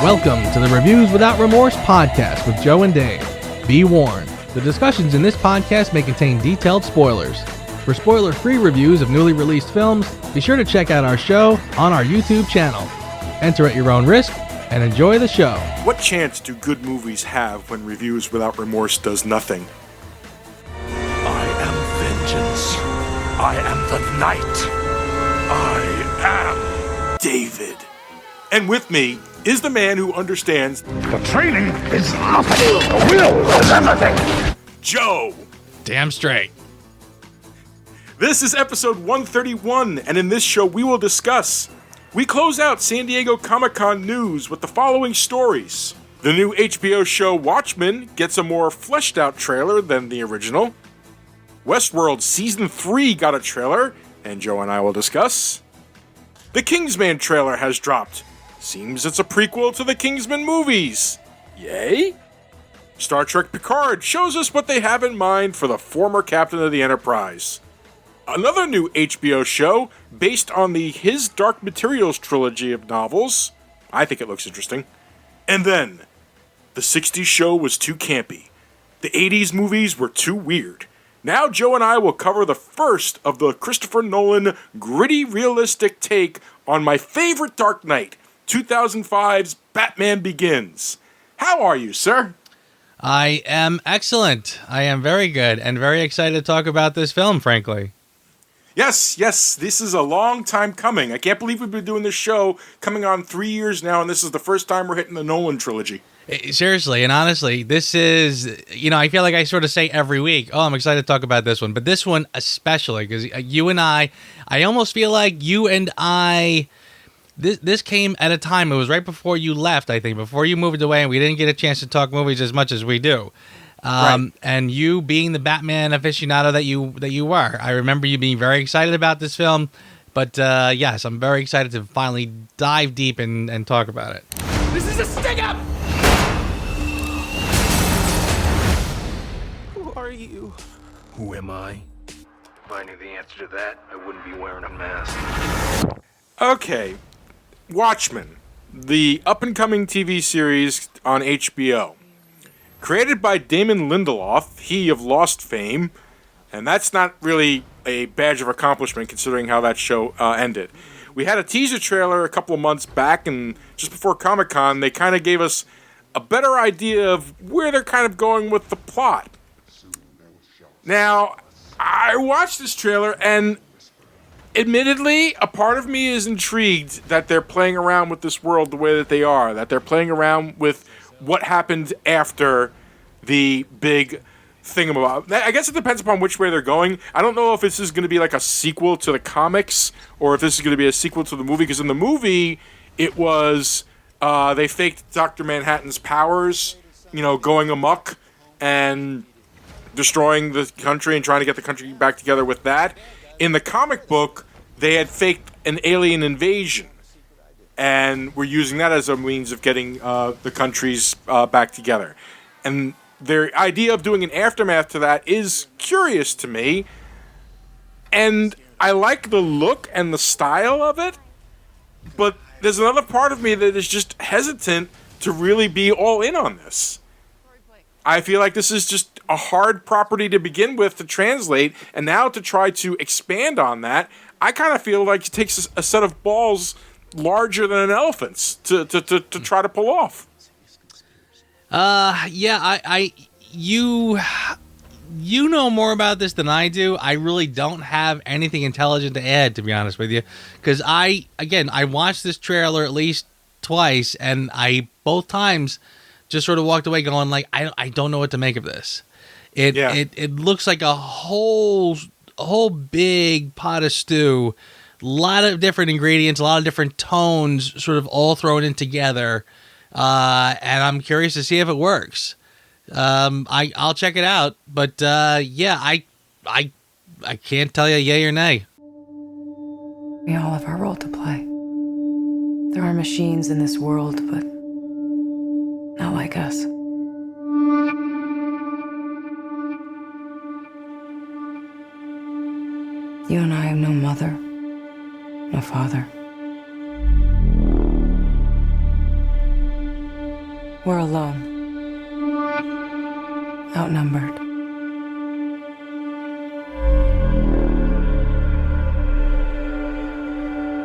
Welcome to the Reviews Without Remorse podcast with Joe and Dave. Be warned, the discussions in this podcast may contain detailed spoilers. For spoiler-free reviews of newly released films, be sure to check out our show on our YouTube channel. Enter at your own risk and enjoy the show. What chance do good movies have when Reviews Without Remorse does nothing? I am vengeance. I am the night. I am David. And with me is the man who understands The training is nothing. The will is everything. Joe. Damn straight. This is episode 131, and in this show we close out San Diego Comic-Con news with the following stories. The new HBO show Watchmen gets a more fleshed out trailer than the original. Westworld Season 3 got a trailer, and Joe and I will discuss. The Kingsman trailer has dropped. Seems it's a prequel to the Kingsman movies. Yay? Star Trek Picard shows us what they have in mind for the former captain of the Enterprise. Another new HBO show based on the His Dark Materials trilogy of novels. I think it looks interesting. And then, the 60s show was too campy. The 80s movies were too weird. Now Joe and I will cover the first of the Christopher Nolan gritty, realistic take on my favorite Dark Knight, 2005's Batman Begins. How are you, sir? I am excellent. I am very good and very excited to talk about this film, frankly. Yes, this is a long time coming. I can't believe we've been doing this show coming on 3 years now, and this is the first time we're hitting the Nolan trilogy. Seriously, and honestly, this is, I feel like I sort of say every week, oh, I'm excited to talk about this one, but this one especially, because you and I almost feel like you and I, this came at a time, it was right before you left, I think, before you moved away, and we didn't get a chance to talk movies as much as we do. Right. And you being the Batman aficionado that you were, I remember you being very excited about this film. But yes, I'm very excited to finally dive deep and talk about it. This is a sting up. Who are you? Who am I? If I knew the answer to that, I wouldn't be wearing a mask. Okay, Watchmen, the up-and-coming TV series on HBO. Created by Damon Lindelof, he of Lost fame, and that's not really a badge of accomplishment considering how that show ended. We had a teaser trailer a couple of months back, and just before Comic-Con, they kind of gave us a better idea of where they're kind of going with the plot. Now, I watched this trailer, and admittedly, a part of me is intrigued that they're playing around with this world the way that they are, that they're playing around with what happened after the big thingamabob. I guess it depends upon which way they're going. I don't know if this is going to be like a sequel to the comics or if this is going to be a sequel to the movie, because in the movie, it was, they faked Dr. Manhattan's powers, going amok and destroying the country and trying to get the country back together with that. In the comic book, they had faked an alien invasion, and we're using that as a means of getting the countries back together. And their idea of doing an aftermath to that is curious to me, and I like the look and the style of it, but there's another part of me that is just hesitant to really be all in on this. I feel like this is just a hard property to begin with to translate, and now to try to expand on that, I kind of feel like it takes a set of balls larger than an elephant's to try to pull off. You know more about this than I do. I really don't have anything intelligent to add, to be honest with you, because I watched this trailer at least twice, and I both times just sort of walked away going like, I don't know what to make of this. It looks like a whole big pot of stew. A lot of different ingredients, a lot of different tones, sort of all thrown in together, and I'm curious to see if it works. I'll check it out, but I can't tell you yay or nay. We all have our role to play. There are machines in this world, but not like us. You and I have no mother, no father. We're alone. Outnumbered.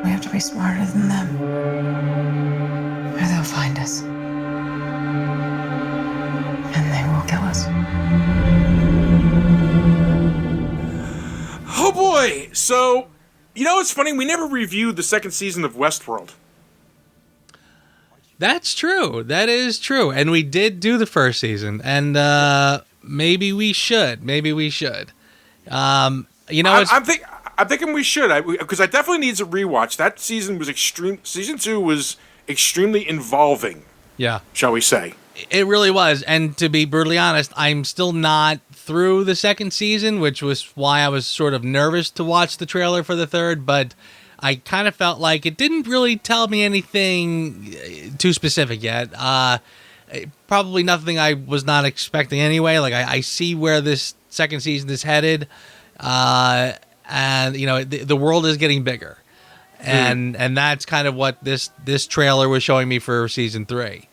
We have to be smarter than them. Or they'll find us. And they will kill us. Oh boy! So, it's funny, we never reviewed the second season of Westworld. That's true. That is true. And we did do the first season. And maybe we should. I'm thinking we should. Because I definitely needs a rewatch. That season was Season 2 was extremely involving. Yeah. Shall we say. It really was. And to be brutally honest, I'm still not through the second season, which was why I was sort of nervous to watch the trailer for the third. But I kind of felt like it didn't really tell me anything too specific yet. Probably nothing I was not expecting anyway. Like, I see where this second season is headed. And, the world is getting bigger. And that's kind of what this trailer was showing me for season 3.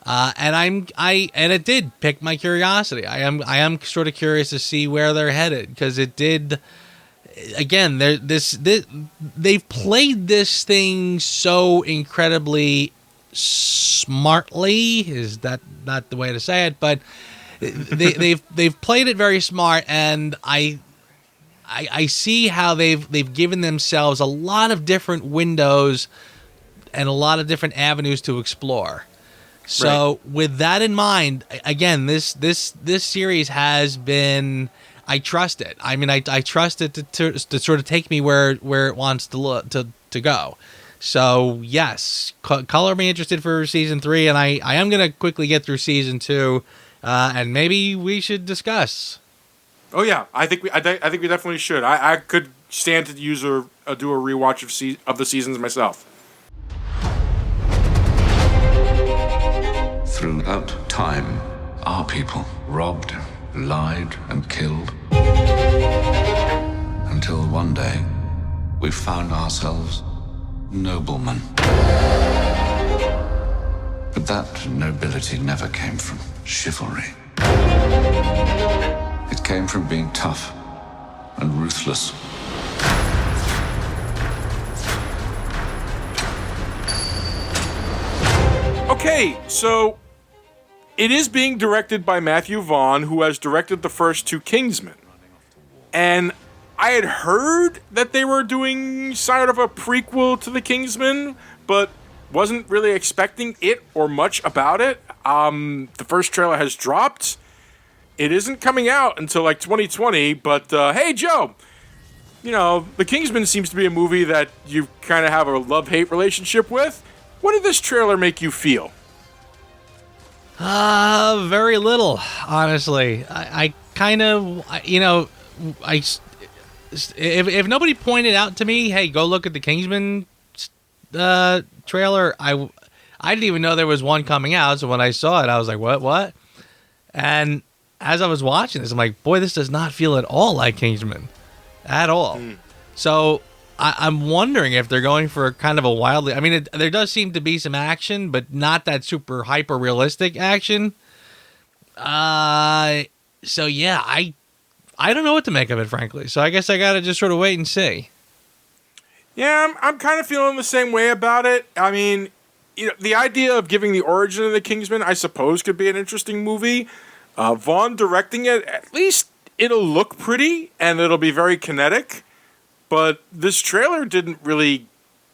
And it did pique my curiosity. I am sort of curious to see where they're headed, because it did. Again, they've played this thing so incredibly smartly. Is that not the way to say it? But they've played it very smart, and I see how they've given themselves a lot of different windows and a lot of different avenues to explore. So with that in mind, again, this series has been. I trust it. I mean, I trust it to sort of take me where it wants to go. So yes, color me interested for season 3, and I am gonna quickly get through season 2, and maybe we should discuss. Oh yeah, I think we definitely should. I could stand to do a rewatch of the seasons myself. Throughout time, our people robbed, lied, and killed. Until one day, we found ourselves noblemen. But that nobility never came from chivalry. It came from being tough and ruthless. Okay, so it is being directed by Matthew Vaughn, who has directed the first 2 Kingsmen. And I had heard that they were doing sort of a prequel to the Kingsmen, but wasn't really expecting it or much about it. The first trailer has dropped. It isn't coming out until like 2020, but hey, Joe, The Kingsman seems to be a movie that you kind of have a love-hate relationship with. What did this trailer make you feel? Very little, honestly. I kind of, if nobody pointed out to me, hey, go look at the Kingsman trailer, I didn't even know there was one coming out. So when I saw it, I was like, what? And as I was watching this, I'm like, boy, this does not feel at all like Kingsman, at all. So I'm wondering if they're going for kind of a wildly. I mean, there does seem to be some action, but not that super hyper realistic action. So yeah, I don't know what to make of it, frankly. So I guess I gotta just sort of wait and see. Yeah, I'm kind of feeling the same way about it. I mean, the idea of giving the origin of the Kingsman, I suppose, could be an interesting movie. Vaughn directing it, at least it'll look pretty and it'll be very kinetic. But this trailer didn't really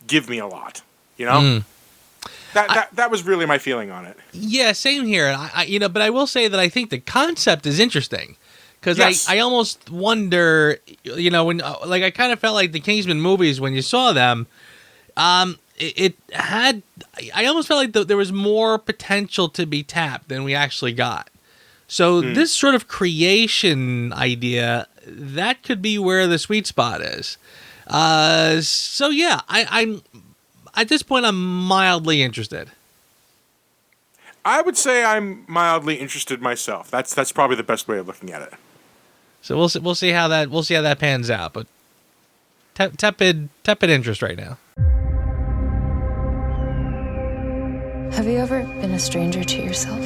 give me a lot, That was really my feeling on it. Yeah, same here. But I will say that I think the concept is interesting, because yes. I almost wonder, when I kind of felt like the Kingsman movies when you saw them, it had. I almost felt like there was more potential to be tapped than we actually got. So this sort of creation idea, that could be where the sweet spot is. So yeah, I'm at this point I'm mildly interested. I would say I'm mildly interested myself. That's probably the best way of looking at it. So we'll see how that pans out. But tepid interest right now. Have you ever been a stranger to yourself?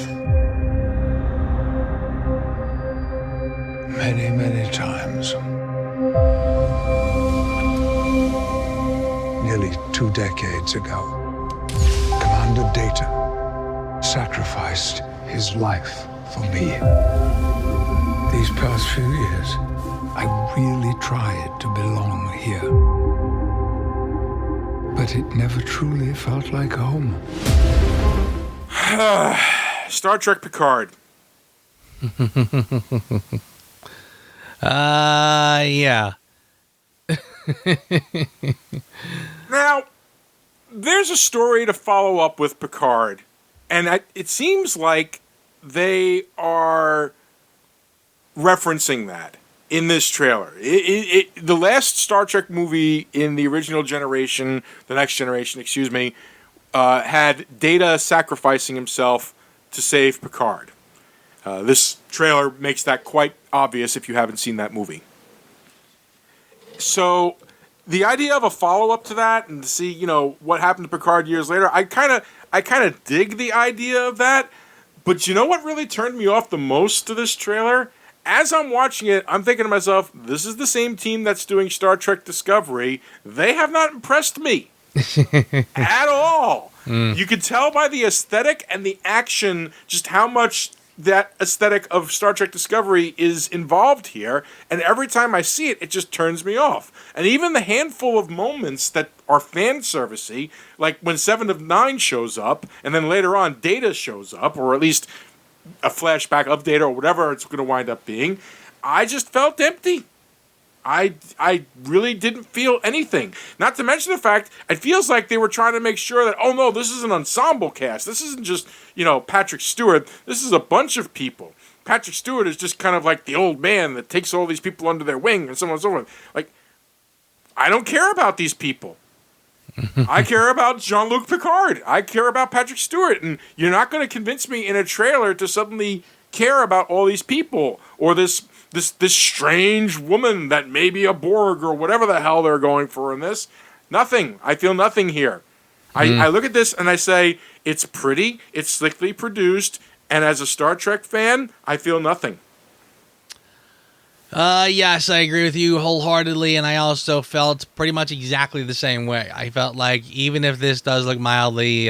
Many, many times. Nearly 2 decades ago, Commander Data sacrificed his life for me. These past few years, I really tried to belong here. But it never truly felt like home. Star Trek Picard. Yeah. Now, there's a story to follow up with Picard, and it seems like they are referencing that in this trailer. The last Star Trek movie in the original generation, the next generation, excuse me, had Data sacrificing himself to save Picard. This trailer makes that quite obvious if you haven't seen that movie. So the idea of a follow-up to that and to see, what happened to Picard years later, I kind of dig the idea of that. But you know what really turned me off the most to this trailer? As I'm watching it, I'm thinking to myself, this is the same team that's doing Star Trek Discovery. They have not impressed me at all. You could tell by the aesthetic and the action just how much that aesthetic of Star Trek Discovery is involved here, and every time I see it, it just turns me off. And even the handful of moments that are fan servicey, like when 7 of 9 shows up, and then later on Data shows up, or at least a flashback of Data, or whatever it's going to wind up being, I just felt empty. I really didn't feel anything. Not to mention the fact, it feels like they were trying to make sure that, oh no, this is an ensemble cast. This isn't just, Patrick Stewart. This is a bunch of people. Patrick Stewart is just kind of like the old man that takes all these people under their wing and so on and so forth. Like, I don't care about these people. I care about Jean-Luc Picard. I care about Patrick Stewart. And you're not going to convince me in a trailer to suddenly care about all these people or this strange woman that may be a Borg or whatever the hell they're going for in this. Nothing. I feel nothing here. I look at this and I say, it's pretty, it's slickly produced, and as a Star Trek fan, I feel nothing. Yes, I agree with you wholeheartedly, and I also felt pretty much exactly the same way. I felt like even if this does look mildly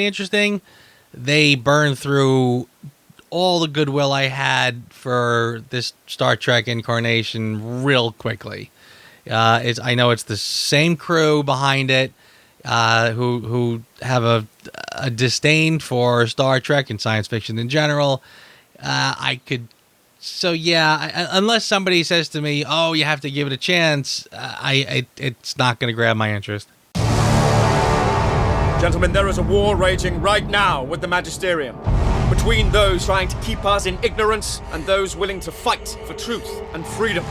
interesting, they burn through all the goodwill I had for this Star Trek incarnation real quickly. I know it's the same crew behind it, who have a disdain for Star Trek and science fiction in general. Unless somebody says to me, "Oh, you have to give it a chance," it's not going to grab my interest. Gentlemen, there is a war raging right now with the Magisterium, between those trying to keep us in ignorance and those willing to fight for truth and freedom.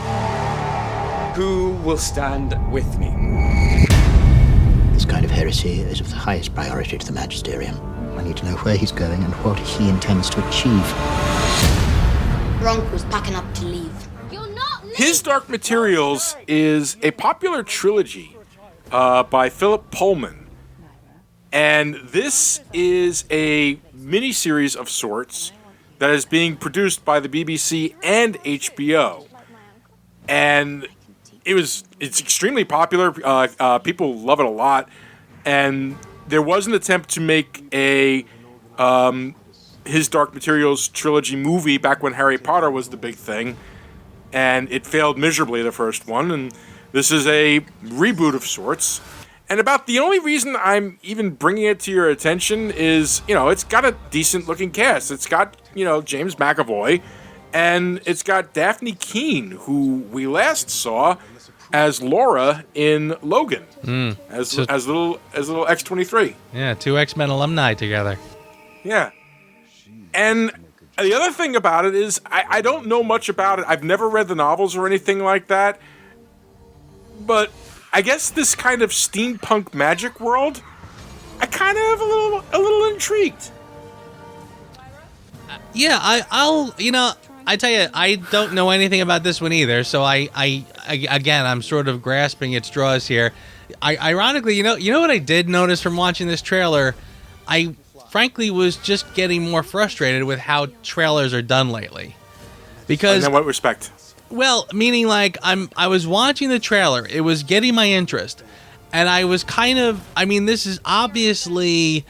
Who will stand with me? This kind of heresy is of the highest priority to the Magisterium. I need to know where he's going and what he intends to achieve. Gronk was packing up to leave. His Dark Materials is a popular trilogy by Philip Pullman. And this is a miniseries of sorts that is being produced by the BBC and HBO. And it's extremely popular. People love it a lot. And there was an attempt to make a his Dark Materials trilogy movie back when Harry Potter was the big thing. And it failed miserably, the first one. And this is a reboot of sorts. And about the only reason I'm even bringing it to your attention is, it's got a decent-looking cast. It's got, James McAvoy, and it's got Daphne Keane, who we last saw as Laura in Logan, as little X-23. Yeah, 2 X-Men alumni together. Yeah. And the other thing about it is I don't know much about it. I've never read the novels or anything like that. But I guess this kind of steampunk magic world, I kind of have a little intrigued. Yeah, I tell you, I don't know anything about this one either. So I again, I'm sort of grasping at straws here. Ironically, you know what I did notice from watching this trailer? I frankly was just getting more frustrated with how trailers are done lately. Because in what respect? Well, meaning like I was watching the trailer, it was getting my interest, and I was kind of, I mean, this is obviously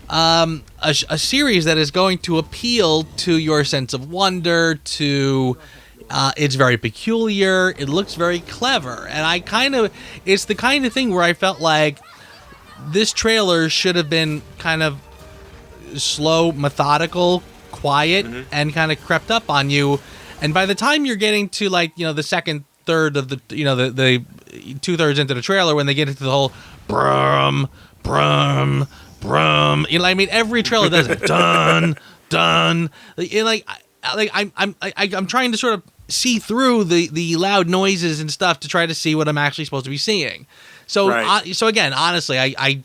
a series that is going to appeal to your sense of wonder, to it's very peculiar, it looks very clever, and it's the kind of thing where I felt like this trailer should have been kind of slow, methodical, quiet, and kind of crept up on you. And by the time you're getting to the second third of the 2/3 into the trailer, when they get into the whole brum brum brum, I mean, every trailer does it. Dun dun. I'm trying to sort of see through the loud noises and stuff to try to see what I'm actually supposed to be seeing. So right. So again, honestly, I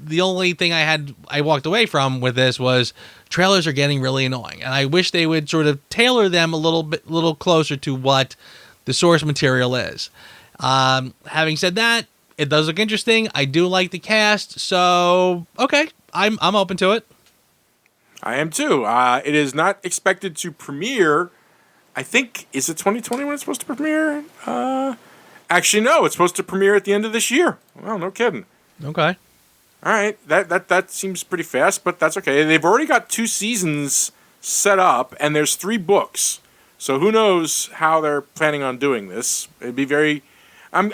the only thing I walked away from with this was trailers are getting really annoying, and I wish they would sort of tailor them a little closer to what the source material is. Having said that, it does look interesting. I do like the cast, so okay, I'm open to it. I am too. It is not expected to premiere. I think, is it 2020 when it's supposed to premiere? Actually, no, it's supposed to premiere at the end of this year. Well, no kidding. Okay. All right, that seems pretty fast, but that's okay. They've already got 2 seasons set up, and there's 3 books. So who knows how they're planning on doing this? It'd be very. I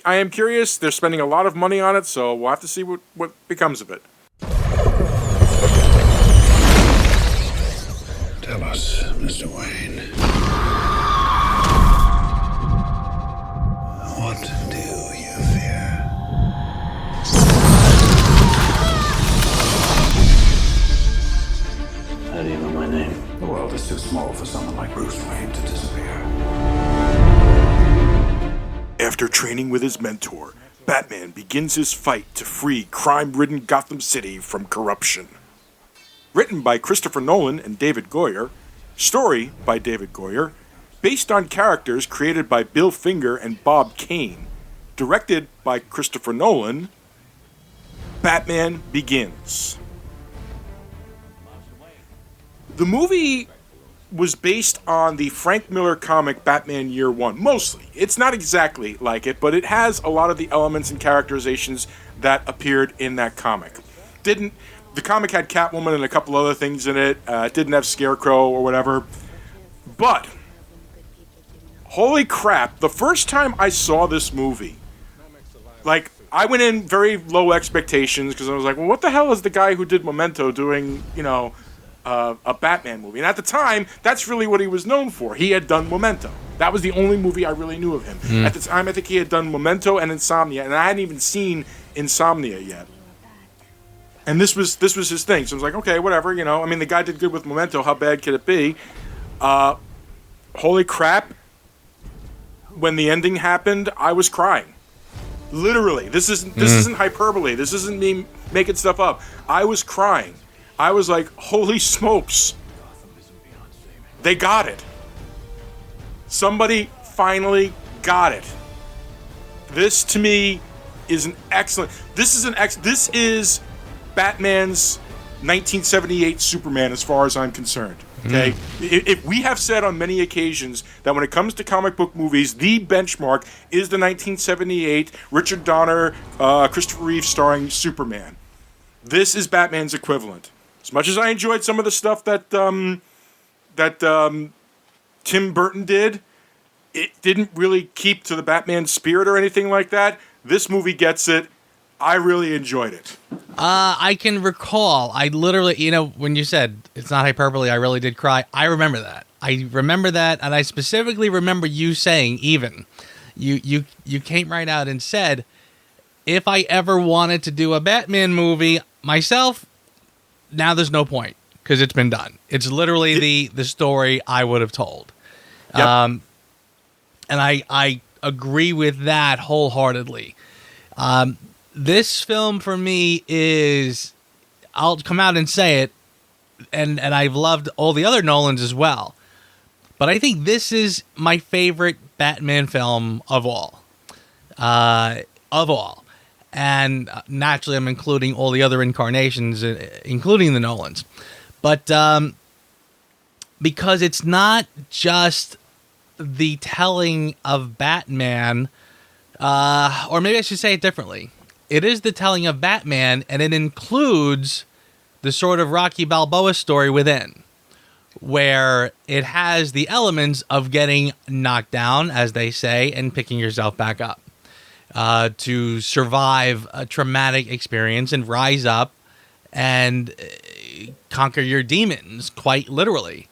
am curious. They're spending a lot of money on it, so we'll have to see what becomes of it. Tell us, Mr. Wayne. What do you fear? How do you know my name? The world is too small for someone like Bruce Wayne to disappear. After training with his mentor, Batman begins his fight to free crime-ridden Gotham City from corruption. Written by Christopher Nolan and David Goyer, story by David Goyer, based on characters created by Bill Finger and Bob Kane, directed by Christopher Nolan, Batman Begins. The movie was based on the Frank Miller comic Batman Year One, mostly. It's not exactly like it, but it has a lot of the elements and characterizations that appeared in that comic. The comic had Catwoman and a couple other things in it. It didn't have Scarecrow or whatever. But, holy crap, the first time I saw this movie, I went in very low expectations because I was like, well, what the hell is the guy who did Memento doing, a Batman movie? And at the time, that's really what he was known for. He had done Memento. That was the only movie I really knew of him. At the time, I think he had done Memento and Insomnia, and I hadn't even seen Insomnia yet. And this was his thing. So I was like, okay, whatever, I mean, the guy did good with Memento. How bad could it be? Holy crap. When the ending happened, I was crying. Literally. This isn't hyperbole. This isn't me making stuff up. I was crying. I was like, holy smokes. They got it. Somebody finally got it. This, to me, is an excellent... This is Batman's 1978 Superman as far as I'm concerned. Okay? If we have said on many occasions that when it comes to comic book movies, the benchmark is the 1978 Richard Donner, Christopher Reeve starring Superman. This is Batman's equivalent. As much as I enjoyed some of the stuff that Tim Burton did, it didn't really keep to the Batman spirit or anything like that. This movie gets it. I really enjoyed it. I can recall, I literally, when you said it's not hyperbole, I really did cry. I remember that. And I specifically remember you saying, even, you came right out and said, if I ever wanted to do a Batman movie myself, now there's no point, because it's been done. It's literally the story I would have told. Yep. And I agree with that wholeheartedly. This film for me is, I'll come out and say it, and I've loved all the other Nolans as well. But I think this is my favorite Batman film of all. And naturally, I'm including all the other incarnations, including the Nolans. But because it's not just the telling of Batman, or maybe I should say it differently. It is the telling of Batman, and it includes the sort of Rocky Balboa story within, where it has the elements of getting knocked down, as they say, and picking yourself back up to survive a traumatic experience and rise up and conquer your demons, quite literally.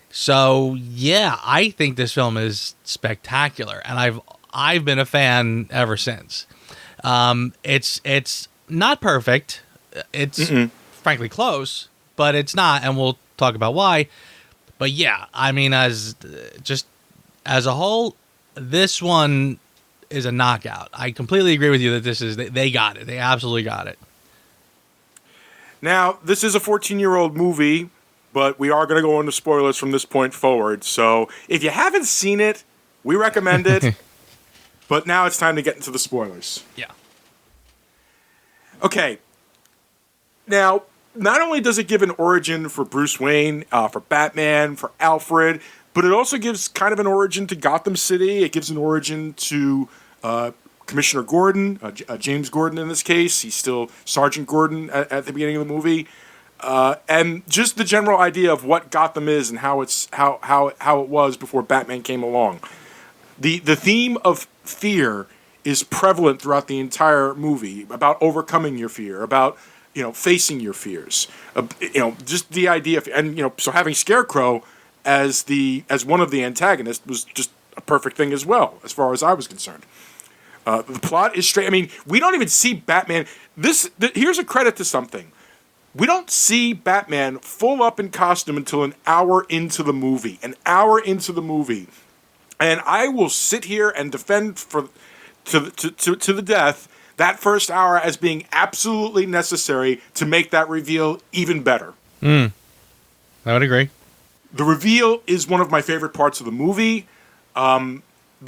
So, yeah, I think this film is spectacular, and I've been a fan ever since. It's not perfect. It's frankly close, but it's not, and we'll talk about why. But yeah, I mean, as a whole, this one is a knockout. I completely agree with you that they got it. They absolutely got it. Now, this is a 14-year-old movie, but we are going to go into spoilers from this point forward. So if you haven't seen it, we recommend it. But now it's time to get into the spoilers. Yeah. Okay. Now, not only does it give an origin for Bruce Wayne, for Batman, for Alfred, but it also gives kind of an origin to Gotham City. It gives an origin to Commissioner Gordon, James Gordon in this case. He's still Sergeant Gordon at the beginning of the movie. And just the general idea of what Gotham is and how it was before Batman came along. The theme of fear is prevalent throughout the entire movie, about overcoming your fear, about facing your fears. Just the idea of, and so having Scarecrow as one of the antagonists was just a perfect thing as well, as far as I was concerned. The plot is straight. I mean, we don't even see Batman. Here's a credit to something. We don't see Batman full up in costume until an hour into the movie. And I will sit here and defend to the death that first hour as being absolutely necessary to make that reveal even better. I would agree. The reveal is one of my favorite parts of the movie. The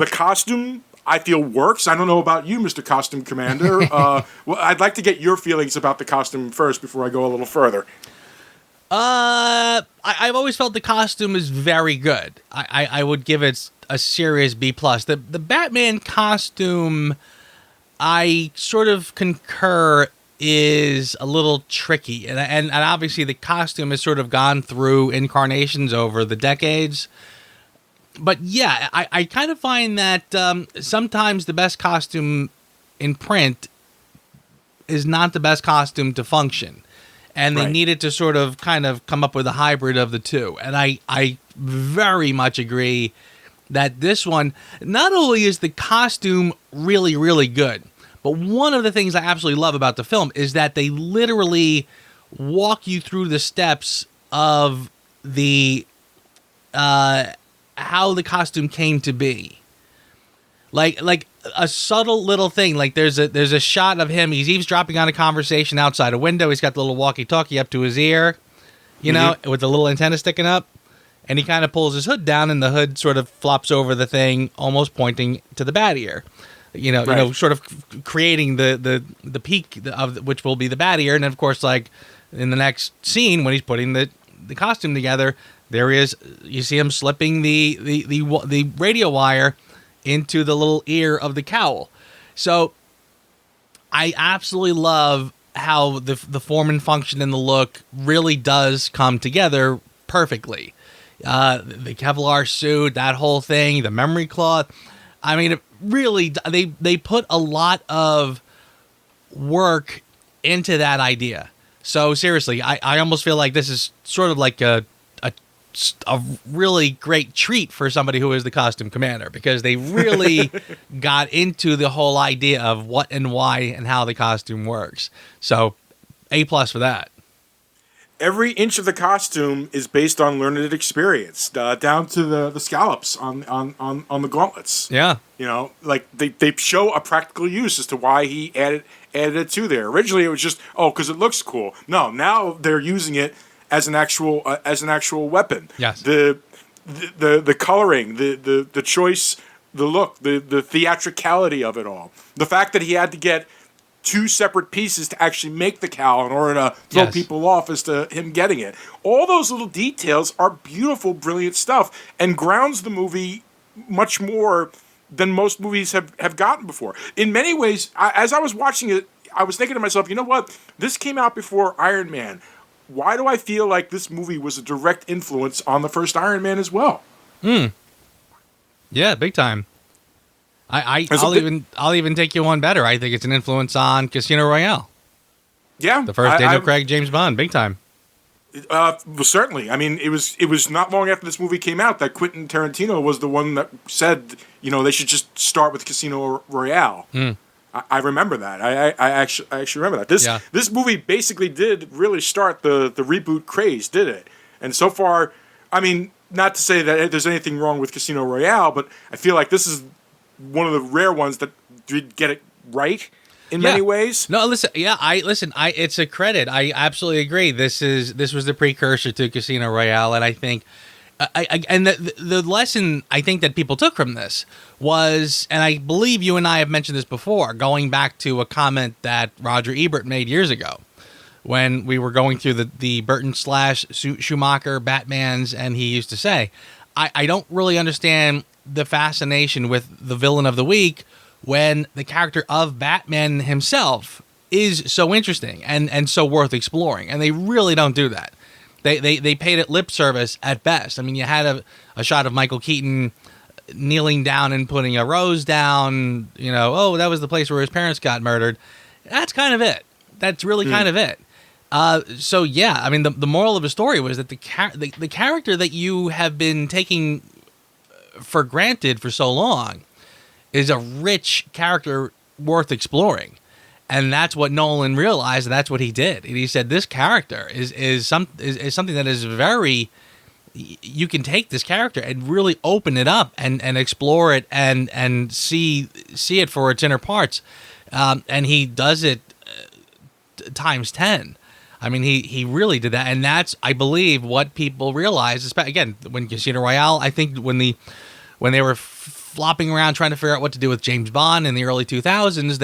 costume, I feel, works. I don't know about you, Mr. Costume Commander. Well, I'd like to get your feelings about the costume first before I go a little further. I've always felt the costume is very good. I would give it a serious B+. The Batman costume, I sort of concur, is a little tricky. And obviously the costume has sort of gone through incarnations over the decades. But yeah, I kind of find that sometimes the best costume in print is not the best costume to function. And they needed to sort of kind of come up with a hybrid of the two. And I very much agree that this one, not only is the costume really, really good, but one of the things I absolutely love about the film is that they literally walk you through the steps of the how the costume came to be. Like a subtle little thing. Like there's a shot of him. He's eavesdropping on a conversation outside a window. He's got the little walkie-talkie up to his ear, with the little antenna sticking up. And he kind of pulls his hood down, and the hood sort of flops over the thing, almost pointing to the bat ear. Sort of creating the peak of which will be the bat ear. And then, of course, like in the next scene when he's putting the costume together, there is, you see him slipping the radio wire into the little ear of the cowl. So I absolutely love how the form and function and the look really does come together perfectly. The Kevlar suit, that whole thing, the memory cloth. I mean, it really, they put a lot of work into that idea. So seriously, I almost feel like this is sort of like a really great treat for somebody who is the costume commander, because they really got into the whole idea of what and why and how the costume works. So A+ for that. Every inch of the costume is based on learned experience, down to the scallops on the gauntlets. Yeah. Like they show a practical use as to why he added it to there. Originally, it was just, because it looks cool. No, now they're using it as an actual weapon. Yes. The the coloring, the choice, the look, the theatricality of it all. The fact that he had to get two separate pieces to actually make the cowl in order to throw people off as to him getting it. All those little details are beautiful, brilliant stuff, and grounds the movie much more than most movies have gotten before. In many ways, as I was watching it, I was thinking to myself, you know what? This came out before Iron Man. Why do I feel like this movie was a direct influence on the first Iron Man as well? Yeah, big time. I'll even take you one better. I think it's an influence on Casino Royale. Yeah, the first Daniel Craig James Bond, big time. Well, certainly. I mean, it was not long after this movie came out that Quentin Tarantino was the one that said, they should just start with Casino Royale. I remember that. I actually remember that. This movie basically did really start the reboot craze, did it? And so far, I mean, not to say that there's anything wrong with Casino Royale, but I feel like this is one of the rare ones that did get it right in many ways. No, listen. Yeah, it's a credit. I absolutely agree. This was the precursor to Casino Royale, and I think, and the lesson I think that people took from this was, and I believe you and I have mentioned this before, going back to a comment that Roger Ebert made years ago when we were going through the Burton / Schumacher Batmans, and he used to say, I don't really understand the fascination with the villain of the week when the character of Batman himself is so interesting and so worth exploring. And they really don't do that. They paid it lip service at best. I mean, you had a shot of Michael Keaton kneeling down and putting a rose down, that was the place where his parents got murdered. That's kind of it. That's really kind of it. So yeah, I mean, the moral of the story was that the character that you have been taking for granted for so long is a rich character worth exploring. And that's what Nolan realized, and that's what he did. And he said this character is something that is very, you can take this character and really open it up and explore it and see it for its inner parts. And he does it times 10. I mean, he really did that. And that's, I believe, what people realized, again, when Casino Royale, I think when they were flopping around trying to figure out what to do with James Bond in the early 2000s,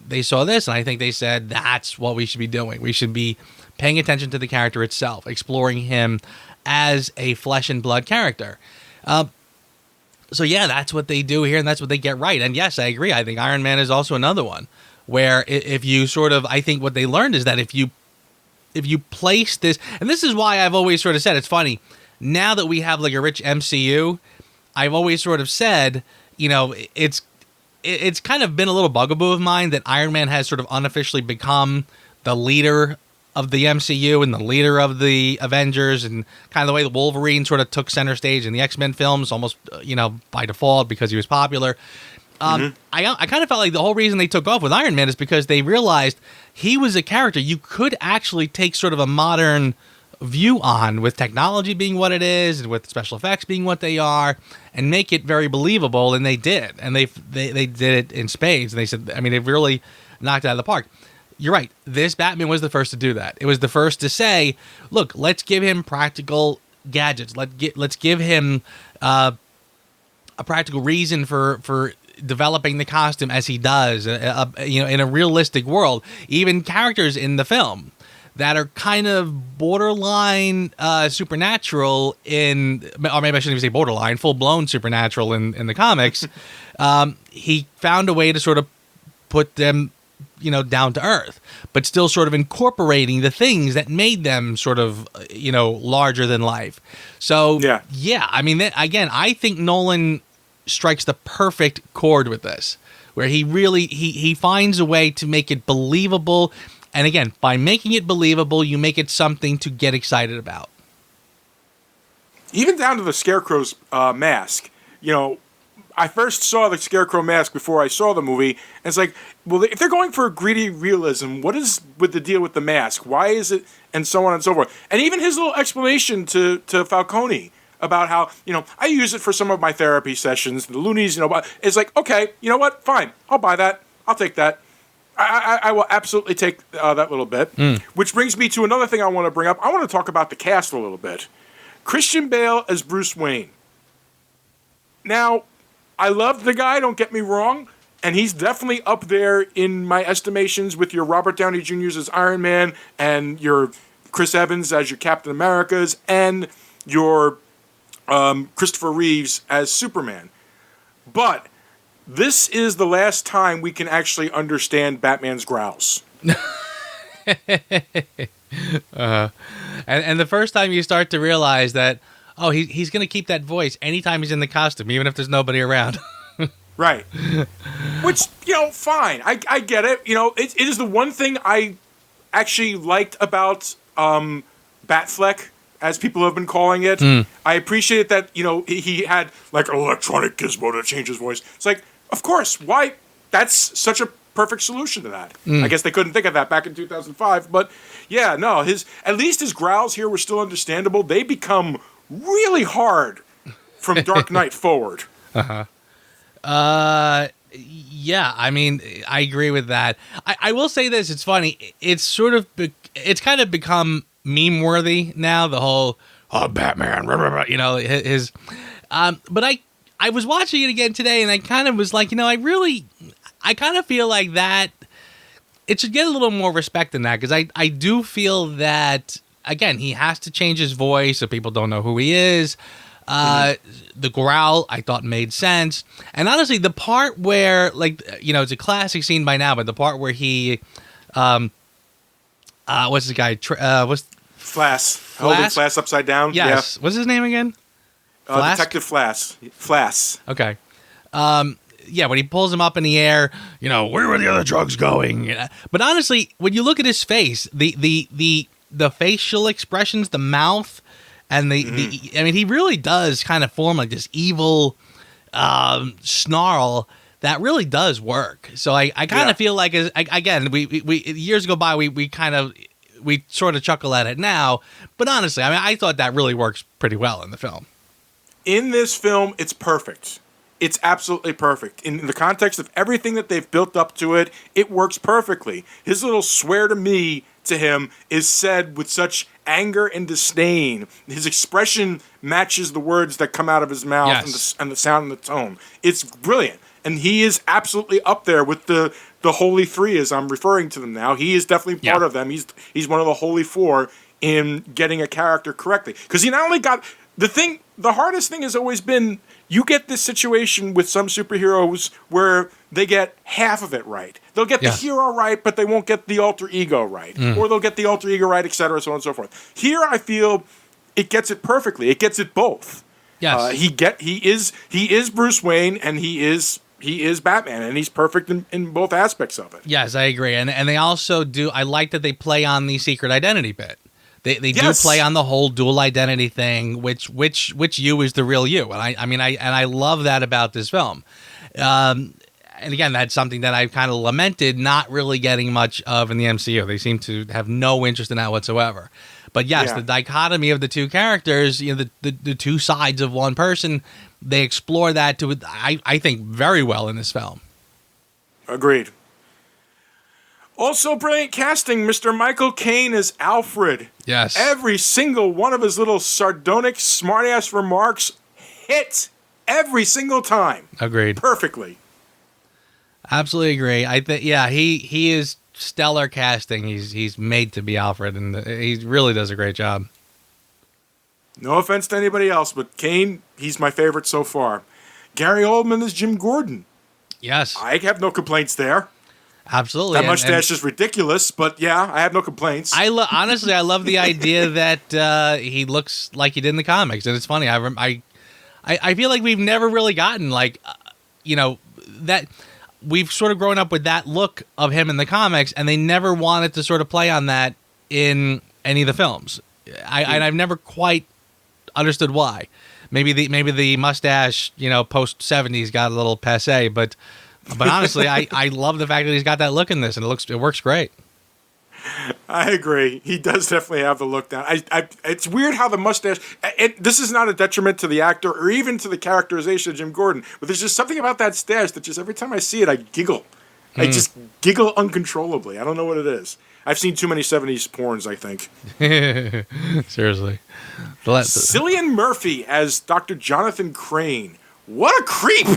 they saw this, and I think they said, that's what we should be doing. We should be paying attention to the character itself, exploring him as a flesh and blood character. So yeah, that's what they do here, and that's what they get right. And yes, I agree. I think Iron Man is also another one where if you sort of, I think what they learned is that if you place this, and this is why I've always sort of said, it's funny, now that we have like a rich MCU, I've always sort of said, it's kind of been a little bugaboo of mine that Iron Man has sort of unofficially become the leader of the MCU and the leader of the Avengers, and kind of the way the Wolverine sort of took center stage in the X-Men films, almost, by default because he was popular. I kind of felt like the whole reason they took off with Iron Man is because they realized he was a character you could actually take sort of a modern view on, with technology being what it is and with special effects being what they are, and make it very believable. And they did, and they did it in spades. And they said, I mean, they really knocked it out of the park. You're right. This Batman was the first to do that. It was the first to say, look, let's give him practical gadgets. Let's give him a practical reason for developing the costume as he does, in a realistic world. Even characters in the film that are kind of borderline supernatural or maybe I shouldn't even say borderline, full-blown supernatural in the comics. He found a way to sort of put them, down to earth, but still sort of incorporating the things that made them sort of, larger than life. So, yeah, I mean, again, I think Nolan strikes the perfect chord with this, where he really, he finds a way to make it believable. And again, by making it believable, you make it something to get excited about. Even down to the Scarecrow's mask. I first saw the Scarecrow mask before I saw the movie, and it's like, well, if they're going for gritty realism, what is with the deal with the mask? Why is it? And so on and so forth. And even his little explanation to Falcone about how, I use it for some of my therapy sessions, the loonies, but it's like, okay, you know what? Fine. I'll buy that. I'll take that. I will absolutely take that little bit. Which brings me to another thing I want to bring up. I want to talk about the cast a little bit. Christian Bale as Bruce Wayne. Now, I love the guy, don't get me wrong, and he's definitely up there in my estimations with your Robert Downey Jr.'s as Iron Man and your Chris Evans as your Captain America's and your Christopher Reeves as Superman. But this is the last time we can actually understand Batman's growls. And the first time you start to realize that, oh, he's going to keep that voice anytime he's in the costume, even if there's nobody around. Right. Which, fine. I get it. It is the one thing I actually liked about Batfleck, as people have been calling it. I appreciate that, he had like an electronic gizmo to change his voice. It's like, of course, why? That's such a perfect solution to that. I guess they couldn't think of that back in 2005, but yeah, no, at least his growls here were still understandable. They become really hard from Dark Knight forward. Yeah, I mean, I agree with that. I will say this, it's funny. It's it's kind of become meme worthy now, the whole, Batman, his, but I was watching it again today and I kind of was like, I kind of feel like that it should get a little more respect than that, because I do feel that, again, he has to change his voice so people don't know who he is. The growl I thought made sense, and honestly, the part where, it's a classic scene by now, but the part where he, what's the guy? Flass. Holding Flass upside down. Yes. Yeah. What's his name again? Detective Flass. Flass. Okay. Yeah, when he pulls him up in the air, where were the other drugs going? But honestly, when you look at his face, the facial expressions, the mouth, and I mean, he really does kind of form like this evil snarl that really does work. So I kind of feel like, again, we years go by, we sort of chuckle at it now, but honestly, I mean, I thought that really works pretty well in the film. In this film, it's perfect. It's absolutely perfect. In the context of everything that they've built up to it, it works perfectly. His little swear to me to him is said with such anger and disdain. His expression matches the words that come out of his mouth. Yes. and the sound and the tone. It's brilliant. And he is absolutely up there with the Holy Three, as I'm referring to them now. He is definitely part of them. He's one of the Holy Four in getting a character correctly. Because he not only got... The hardest thing has always been, you get this situation with some superheroes where they get half of it right. They'll get the hero right, but they won't get the alter ego right. Or they'll get the alter ego right, etc., so on and so forth. Here, I feel it gets it perfectly. It gets it both. Yes. He is Bruce Wayne, and he is Batman, and he's perfect in both aspects of it. Yes, I agree. And they also do, I like that they play on the secret identity bit. They do play on the whole dual identity thing, which you is the real you, and I love that about this film. And again, that's something that I've kind of lamented not really getting much of in the MCU. They seem to have no interest in that whatsoever. But yes, the dichotomy of the two characters, the two sides of one person, they explore that to I think very well in this film. Agreed. Also brilliant casting, Mr. Michael Caine as Alfred. Yes. Every single one of his little sardonic, smart-ass remarks hit every single time. Agreed. Perfectly. Absolutely agree. I think, he is stellar casting. He's made to be Alfred, and he really does a great job. No offense to anybody else, but Caine, he's my favorite so far. Gary Oldman is Jim Gordon. Yes. I have no complaints there. Absolutely. That mustache is ridiculous, but yeah, I have no complaints. Honestly, I love the idea that he looks like he did in the comics, and it's funny. I feel like we've never really gotten that we've sort of grown up with that look of him in the comics, and they never wanted to sort of play on that in any of the films. And I've never quite understood why. Maybe the mustache, post 70s got a little passé, but honestly, I love the fact that he's got that look in this, and it works great. I agree. He does definitely have the look now. It's weird how the mustache... this is not a detriment to the actor or even to the characterization of Jim Gordon, but there's just something about that stash that just every time I see it, I giggle. I just giggle uncontrollably. I don't know what it is. I've seen too many 70s porns, I think. Seriously. Cillian Murphy as Dr. Jonathan Crane. What a creep!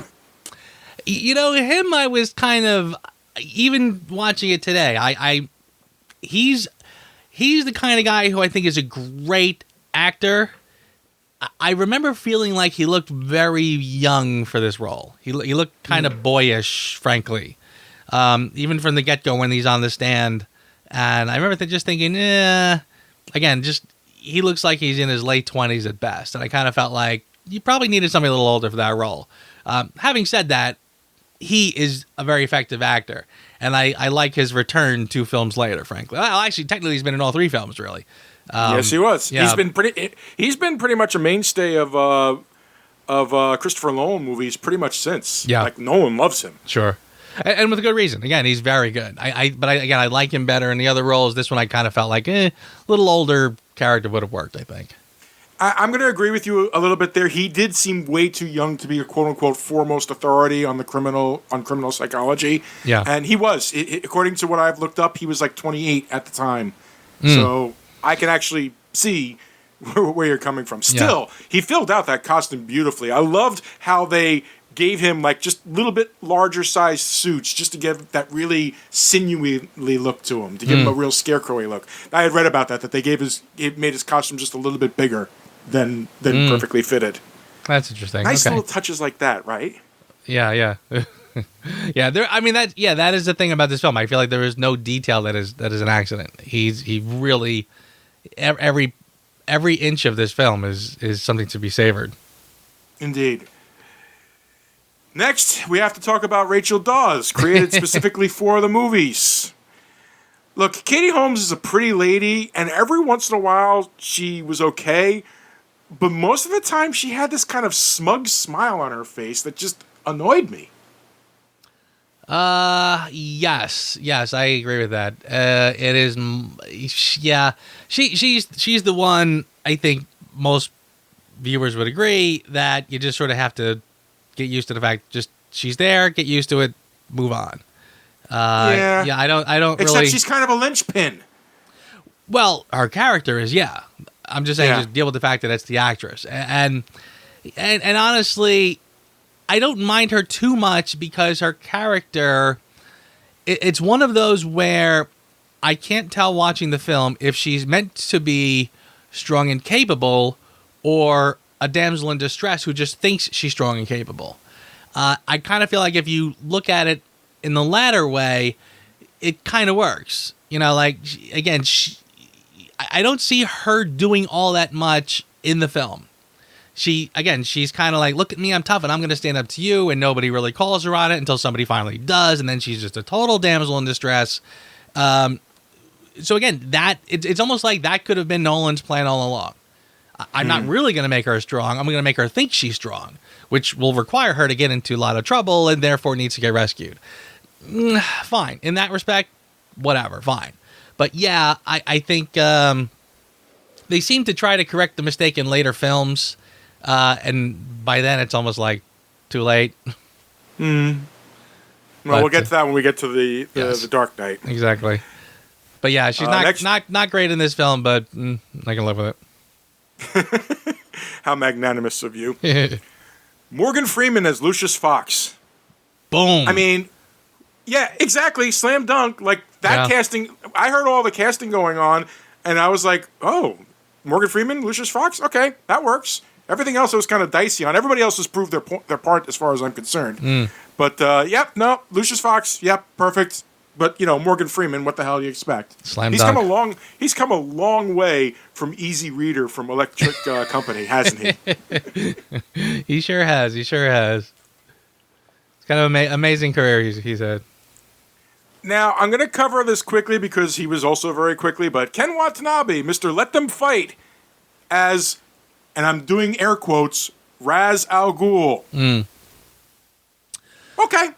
You know, him, I was kind of, even watching it today, he's the kind of guy who I think is a great actor. I remember feeling like he looked very young for this role. He looked kind of boyish, frankly, even from the get-go when he's on the stand. And I remember just thinking, again, just he looks like he's in his late 20s at best. And I kind of felt like you probably needed somebody a little older for that role. Having said that, he is a very effective actor. And I like his return 2 films later, frankly. Well, actually, technically, he's been in all 3 films, really. Yes, he was. Yeah. He's been pretty much a mainstay of Christopher Nolan movies pretty much since. Yeah. Like, Nolan loves him. Sure. And with a good reason. Again, he's very good. But I like him better in the other roles. This one I kind of felt like, a little older character would have worked, I think. I'm going to agree with you a little bit there. He did seem way too young to be a quote-unquote foremost authority on criminal psychology. Yeah. And he was. According to what I've looked up, he was like 28 at the time. So I can actually see where you're coming from. Still, he filled out that costume beautifully. I loved how they gave him like just a little bit larger sized suits just to give that really sinewy look to him, to give him a real scarecrowy look. I had read about that they made his costume just a little bit bigger than perfectly fitted. That's interesting. Nice Okay. little touches like that, right? Yeah. Yeah, that is the thing about this film. I feel like there is no detail that is an accident. He really every inch of this film is something to be savored. Indeed. Next, we have to talk about Rachel Dawes, created specifically for the movies. Look, Katie Holmes is a pretty lady, and every once in a while she was okay, but most of the time she had this kind of smug smile on her face that just annoyed me. Yes, I agree with that. It is, yeah. She's the one. I think most viewers would agree that you just sort of have to get used to the fact just she's there, get used to it, move on. Yeah. I don't Except really. she's kind of a linchpin. Well, her character is, yeah. I'm just saying, just deal with the fact that it's the actress, and honestly, I don't mind her too much because her character, it's one of those where I can't tell watching the film if she's meant to be strong and capable or a damsel in distress who just thinks she's strong and capable. I kind of feel like if you look at it in the latter way, it kind of works. You know, like, again, I don't see her doing all that much in the film. She's kind of like, look at me, I'm tough, and I'm going to stand up to you, and nobody really calls her on it until somebody finally does, and then she's just a total damsel in distress. So again, it's almost like that could have been Nolan's plan all along. I'm not really going to make her strong. I'm going to make her think she's strong, which will require her to get into a lot of trouble and therefore needs to get rescued. Fine. In that respect, whatever, fine. But yeah, I think they seem to try to correct the mistake in later films. And by then, it's almost like too late. Well, we'll get to that when we get to the Dark Knight. Exactly. But yeah, she's not great in this film, but I can live with it. How magnanimous of you. Morgan Freeman as Lucius Fox. Boom. I mean, yeah, exactly. Slam dunk. Like that casting. I heard all the casting going on, and I was like, oh, Morgan Freeman, Lucius Fox? Okay, that works. Everything else was kind of dicey on. Everybody else has proved their part as far as I'm concerned. But, Lucius Fox, perfect. But, Morgan Freeman, what the hell do you expect? Slam dunk. He's come a long way from Easy Reader from Electric Company, hasn't he? He sure has. It's kind of amazing career he's had. Now, I'm going to cover this quickly because he was also very quickly, but Ken Watanabe, Mr. Let Them Fight, as, and I'm doing air quotes, Ra's al Ghul. Okay.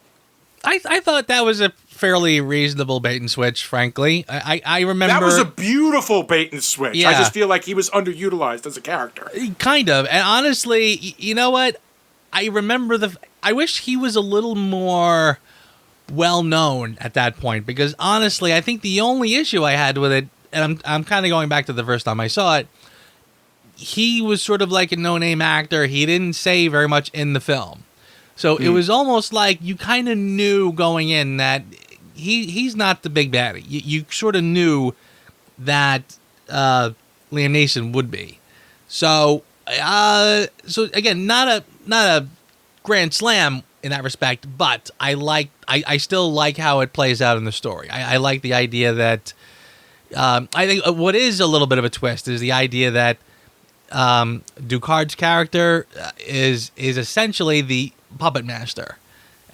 I thought that was a fairly reasonable bait and switch, frankly. I remember... That was a beautiful bait and switch. Yeah. I just feel like he was underutilized as a character. Kind of. And honestly, you know what? I remember I wish he was a little more well-known at that point, because honestly, I think the only issue I had with it, and I'm kind of going back to the first time I saw it, he was sort of like a no-name actor. He didn't say very much in the film. So it was almost like you kind of knew going in that he's not the big baddie. You sort of knew that Liam Neeson would be. So again, not a grand slam in that respect, but I still like how it plays out in the story. I like the idea that I think what is a little bit of a twist is the idea that Ducard's character is essentially the puppet master,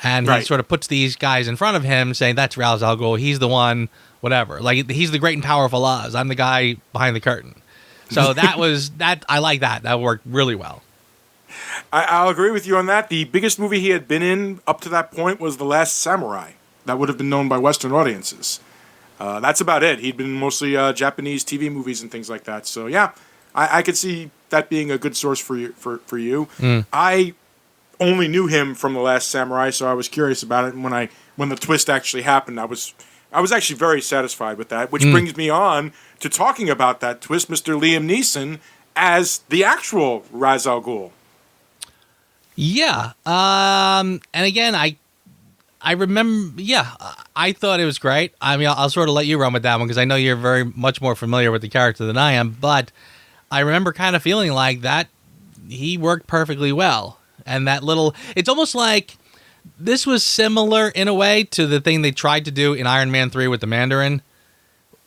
and he sort of puts these guys in front of him, saying that's Ra's al Ghul. He's the one, whatever. Like he's the great and powerful Oz. I'm the guy behind the curtain. So that was that. I like that. That worked really well. I'll agree with you on that. The biggest movie he had been in up to that point was The Last Samurai. That would have been known by Western audiences. That's about it. He'd been mostly Japanese TV movies and things like that. So yeah, I could see that being a good source for you. I only knew him from The Last Samurai, so I was curious about it. And when the twist actually happened, I was actually very satisfied with that. Which brings me on to talking about that twist, Mr. Liam Neeson as the actual Ra's al Ghul. Yeah. And again, I remember, I thought it was great. I mean, I'll sort of let you run with that one because I know you're very much more familiar with the character than I am, but I remember kind of feeling like that he worked perfectly well. And that it's almost like this was similar in a way to the thing they tried to do in Iron Man 3 with the Mandarin.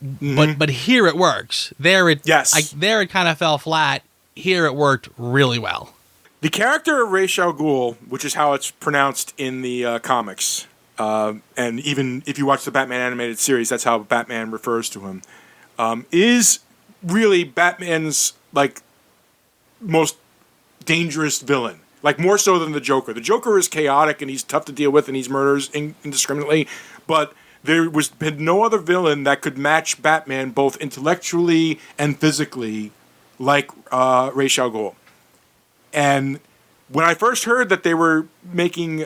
But here it works. There it kind of fell flat. Here it worked really well. The character of Ra's al Ghul, which is how it's pronounced in the comics, and even if you watch the Batman animated series, that's how Batman refers to him, is really Batman's most dangerous villain. More so than the Joker. The Joker is chaotic and he's tough to deal with and he's murders indiscriminately, but there been no other villain that could match Batman both intellectually and physically like Ra's al Ghul. And when I first heard that they were making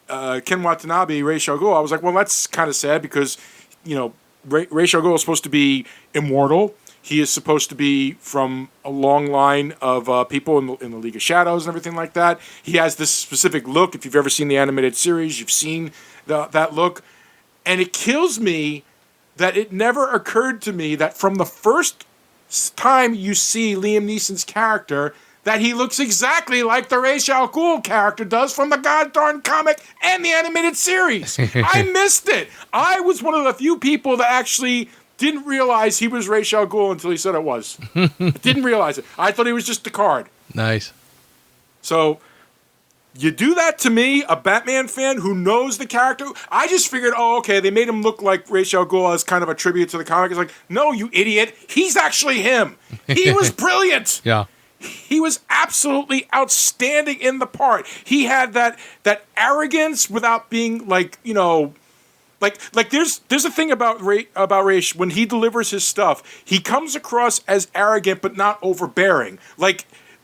Ken Watanabe Ra's al Ghul, I was like, well, that's kind of sad because, Ra's al Ghul is supposed to be immortal. He is supposed to be from a long line of people in the League of Shadows and everything like that. He has this specific look. If you've ever seen the animated series, you've seen that look. And it kills me that it never occurred to me that from the first time you see Liam Neeson's character, that he looks exactly like the Ra's al Ghul character does from the goddarn comic and the animated series. I missed it. I was one of the few people that actually didn't realize he was Ra's al Ghul until he said it was. Didn't realize it. I thought he was just Picard. Nice. So you do that to me, a Batman fan who knows the character. I just figured, okay, they made him look like Ra's al Ghul as kind of a tribute to the comic. It's like, no, you idiot. He's actually him. He was brilliant. Yeah. He was absolutely outstanding in the part. He had that arrogance without being there's a thing about Ra's when he delivers his stuff. He comes across as arrogant but not overbearing.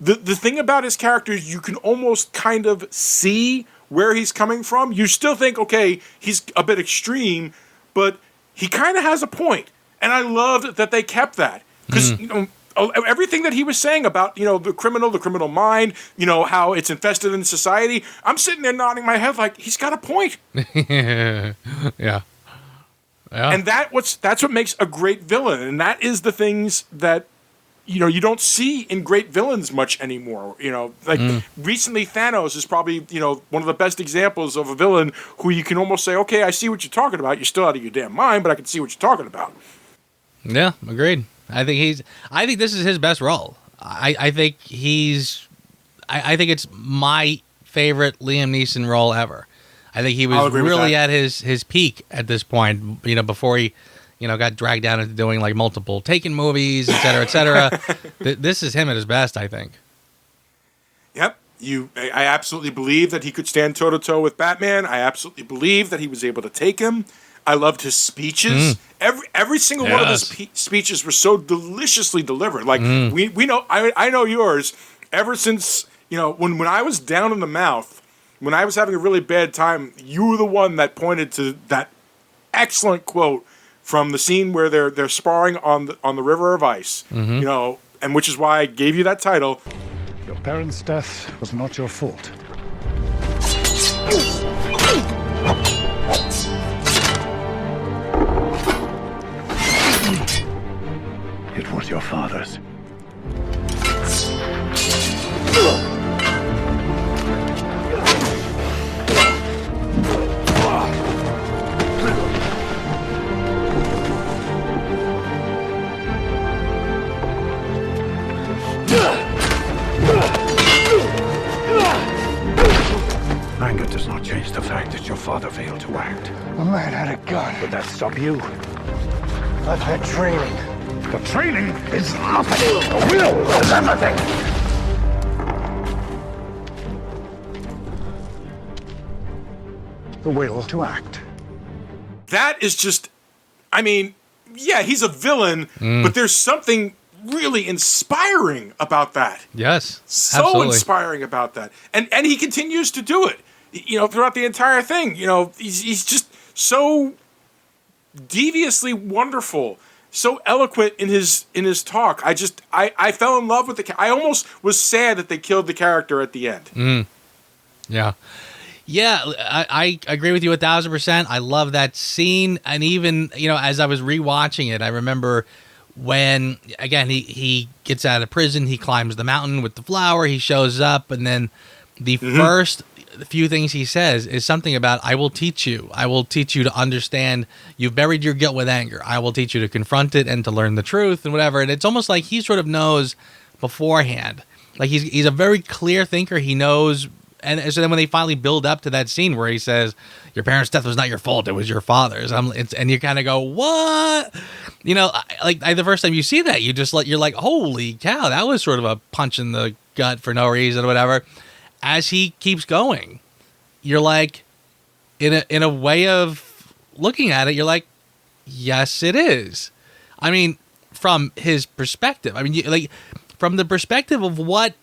The thing about his character is you can almost kind of see where he's coming from. You still think, okay, he's a bit extreme, but he kind of has a point. And I loved that they kept that because everything that he was saying about, the criminal mind, how it's infested in society, I'm sitting there nodding my head like, he's got a point. Yeah. And that's what makes a great villain. And that is the things that, you don't see in great villains much anymore. Recently Thanos is probably, one of the best examples of a villain who you can almost say, okay, I see what you're talking about. You're still out of your damn mind, but I can see what you're talking about. Yeah, agreed. I think this is his best role. I think I think it's my favorite Liam Neeson role ever. I think he was really at his peak at this point, before he, got dragged down into doing multiple Taken movies, et cetera, et cetera. This is him at his best, I think. Yep. I absolutely believe that he could stand toe-to-toe with Batman. I absolutely believe that he was able to take him. I loved his speeches. Every single one of his speeches were so deliciously delivered. We know, I know yours. Ever since when I was down in the mouth, when I was having a really bad time, you were the one that pointed to that excellent quote from the scene where they're sparring on the river of ice. and which is why I gave you that title. Your parents' death was not your fault. It was your father's. Anger does not change the fact that your father failed to act. A man had a gun. Would that stop you? I've had training. The training It's nothing. The will is everything. the will to act. That is just, I mean, yeah, he's a villain, but there's something really inspiring about that. Yes. So absolutely. inspiring about that. And he continues to do it, throughout the entire thing. He's just so deviously wonderful, so eloquent in his talk. I fell in love with I almost was sad that they killed the character at the end. Yeah. Yeah, I agree with you 1,000%. I love that scene. And even, as I was rewatching it, I remember when, again, he gets out of prison, he climbs the mountain with the flower, he shows up, and then the first few things he says is something about, I will teach you. I will teach you to understand. You've buried your guilt with anger. I will teach you to confront it and to learn the truth and whatever. And it's almost like he sort of knows beforehand. Like he's a very clear thinker. He knows. And so then when they finally build up to that scene where he says, your parents' death was not your fault, it was your father's. And you kind of go, what? The first time you see that, you're like, holy cow, that was sort of a punch in the gut for no reason or whatever. As he keeps going, you're like, in a way of looking at it, you're like, yes, it is. I mean, from his perspective, from the perspective of what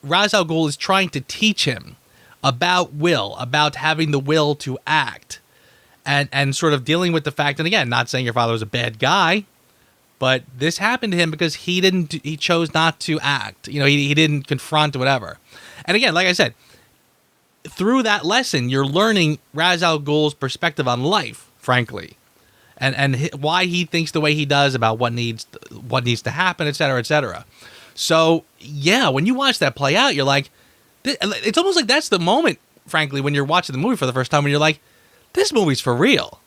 Ra's al Ghul is trying to teach him about will, about having the will to act, and sort of dealing with the fact, and again, not saying your father was a bad guy, but this happened to him because he chose not to act. He didn't confront whatever. And again, like I said, through that lesson, you're learning Ra's al Ghul's perspective on life, frankly, and why he thinks the way he does about what needs to happen, et cetera, et cetera. So, yeah, when you watch that play out, you're like, it's almost like that's the moment, frankly, when you're watching the movie for the first time, when you're like, this movie's for real.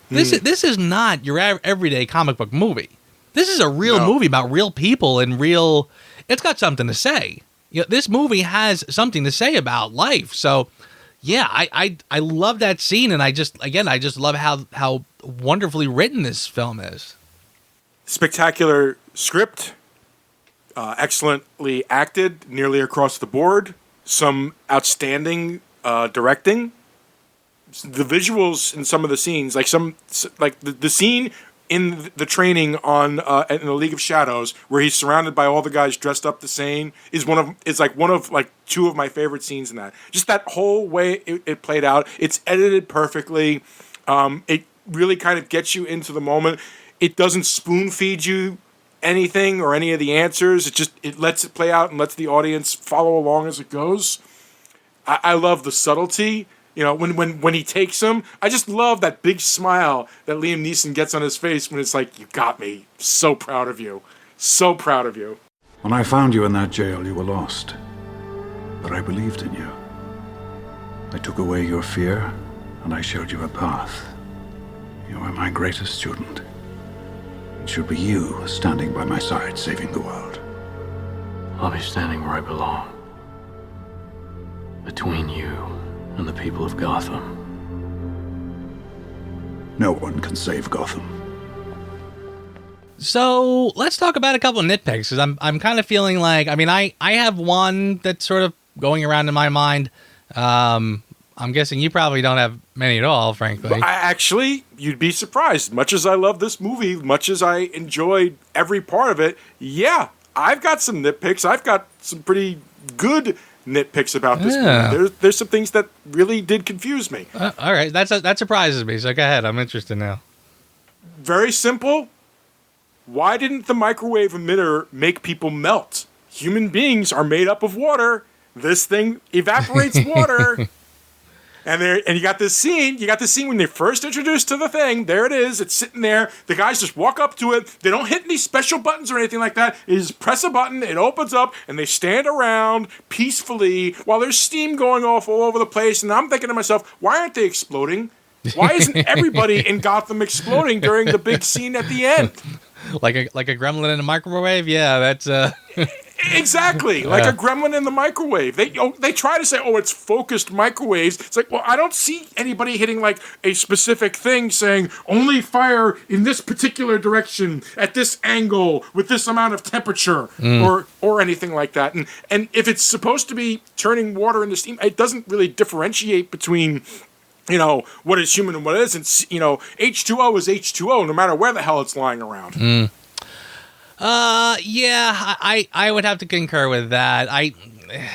This is not your everyday comic book movie. This is a real movie about real people and it's got something to say. This movie has something to say about life. So, yeah, I love that scene, and I just love how wonderfully written this film is. Spectacular script. Excellently acted nearly across the board. Some outstanding directing. The visuals in some of the scenes, like the scene in the training in the League of Shadows, where he's surrounded by all the guys dressed up the same, is one of two of my favorite scenes in that. Just that whole way it played out. It's edited perfectly. It really kind of gets you into the moment. It doesn't spoon feed you anything or any of the answers. It lets it play out and lets the audience follow along as it goes. I love the subtlety. When he takes him, I just love that big smile that Liam Neeson gets on his face when it's like, you got me. So proud of you. So proud of you. When I found you in that jail, you were lost. But I believed in you. I took away your fear, and I showed you a path. You are my greatest student. It should be you standing by my side, saving the world. I'll be standing where I belong. Between you and the people of Gotham. No one can save Gotham. So let's talk about a couple of nitpicks, because I'm kind of feeling like, I have one that's sort of going around in my mind. I'm guessing you probably don't have many at all, frankly. Well, actually, you'd be surprised. Much as I love this movie, much as I enjoyed every part of it, yeah, I've got some nitpicks. I've got some pretty good nitpicks about this movie. There's some things that really did confuse me. All right, that surprises me, so go ahead. I'm interested now. Very simple. why didn't the microwave emitter make people melt? Human beings are made up of water. This thing evaporates water. And you got this scene. You got this scene when they're first introduced to the thing. There it is. It's sitting there. The guys just walk up to it. They don't hit any special buttons or anything like that. They just press a button. It opens up, and they stand around peacefully while there's steam going off all over the place. And I'm thinking to myself, why aren't they exploding? Why isn't everybody in Gotham exploding during the big scene at the end? Like a gremlin in a microwave? Yeah, that's Exactly, like a gremlin in the microwave. They try to say, oh, it's focused microwaves. It's like, well, I don't see anybody hitting like a specific thing saying only fire in this particular direction at this angle with this amount of temperature or anything like that. And if it's supposed to be turning water into steam, it doesn't really differentiate between, you know, what is human and what isn't. You know, H2O is H2O no matter where the hell it's lying around. Yeah, I would have to concur with that.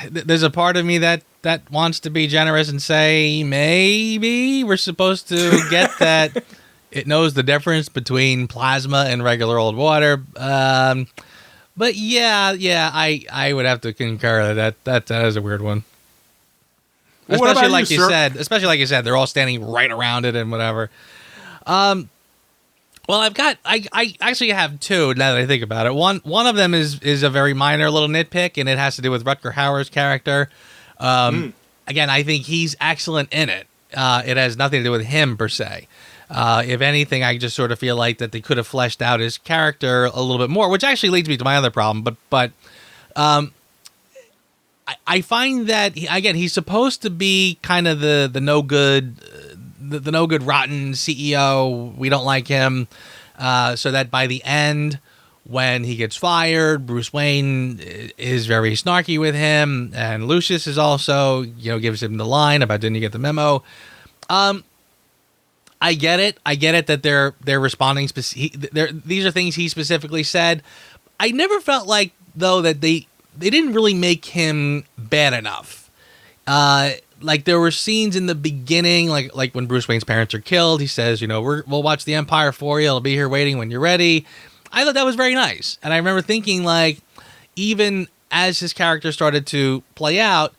There's a part of me that wants to be generous and say maybe we're supposed to get that it knows the difference between plasma and regular old water. But yeah, I would have to concur that is a weird one. Well, especially like you said, they're all standing right around it and whatever. Well, I actually have two now that I think about it. One of them is a very minor little nitpick, and it has to do with Rutger Hauer's character. Again, I think he's excellent in it. It has nothing to do with him per se. If anything, I just sort of feel like that they could have fleshed out his character a little bit more, which actually leads me to my other problem. But I find that he's supposed to be kind of the no good. The no good rotten CEO, we don't like him, so that by the end, when he gets fired, Bruce Wayne is very snarky with him, and Lucius is also, gives him the line about didn't you get the memo. I get it that they're responding. These are things he specifically said. I never felt like though that they didn't really make him bad enough. Like there were scenes in the beginning, like when Bruce Wayne's parents are killed, he says, we'll watch the Empire for you. I'll be here waiting when you're ready. I thought that was very nice. And I remember thinking like, even as his character started to play out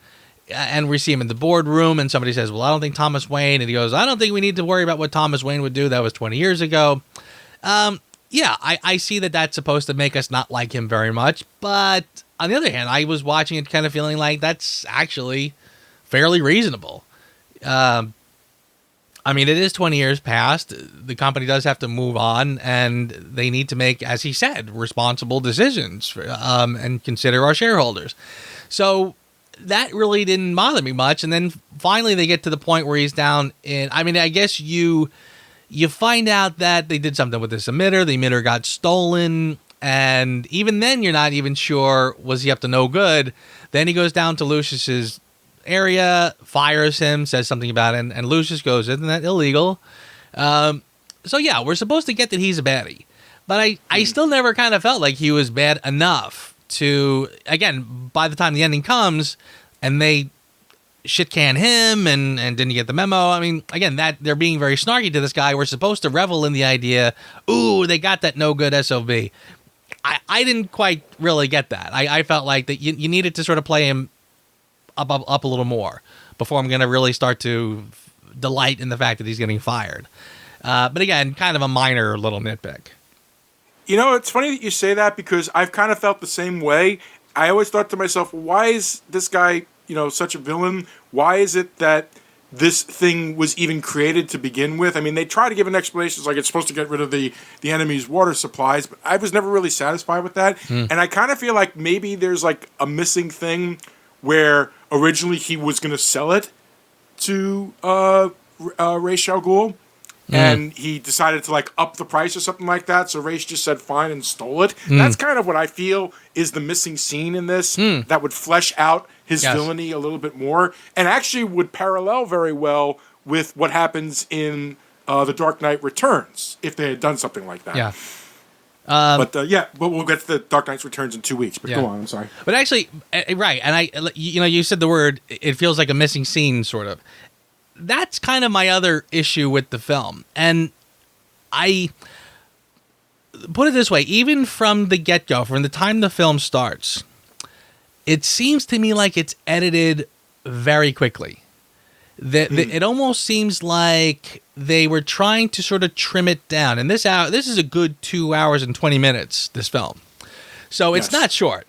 and we see him in the boardroom and somebody says, well, I don't think Thomas Wayne. And he goes, I don't think we need to worry about what Thomas Wayne would do. That was 20 years ago. Yeah, I see that that's supposed to make us not like him very much. But on the other hand, I was watching it kind of feeling like that's actually fairly reasonable. I mean, it is 20 years past. The company does have to move on, and they need to make, as he said, responsible decisions and consider our shareholders. So that really didn't bother me much. And then finally they get to the point where he's down in, I mean, I guess you find out that they did something with this emitter. The emitter got stolen. And even then, you're not even sure, was he up to no good? Then he goes down to Lucius's area, fires him, says something about it, and Lucius goes, isn't that illegal? So yeah, we're supposed to get that he's a baddie. But I still never kind of felt like he was bad enough to, again, by the time the ending comes, and they shit can him and didn't get the memo. I mean, again, that they're being very snarky to this guy. We're supposed to revel in the idea, ooh, they got that no good SOB. I didn't quite really get that. I felt like that you needed to sort of play him up a little more before I'm going to really start to delight in the fact that he's getting fired. But again, kind of a minor little nitpick. It's funny that you say that because I've kind of felt the same way. I always thought to myself, why is this guy, such a villain? Why is it that this thing was even created to begin with? I mean, they try to give an explanation, it's like it's supposed to get rid of the enemy's water supplies, but I was never really satisfied with that. And I kind of feel like maybe there's like a missing thing where originally he was going to sell it to Ra's al Ghul, and he decided to like up the price or something like that, so Ra's just said fine and stole it. That's kind of what I feel is the missing scene in this that would flesh out his villainy a little bit more, and actually would parallel very well with what happens in The Dark Knight Returns if they had done something like that. Yeah. But we'll get to The Dark Knight Returns in 2 weeks. But go on, I'm sorry. But actually, right, and you said the word, it feels like a missing scene, sort of. That's kind of my other issue with the film. And put it this way, even from the get-go, from the time the film starts, it seems to me like it's edited very quickly. It almost seems like they were trying to sort of trim it down. And this is a good 2 hours and 20 minutes, this film. So it's not short.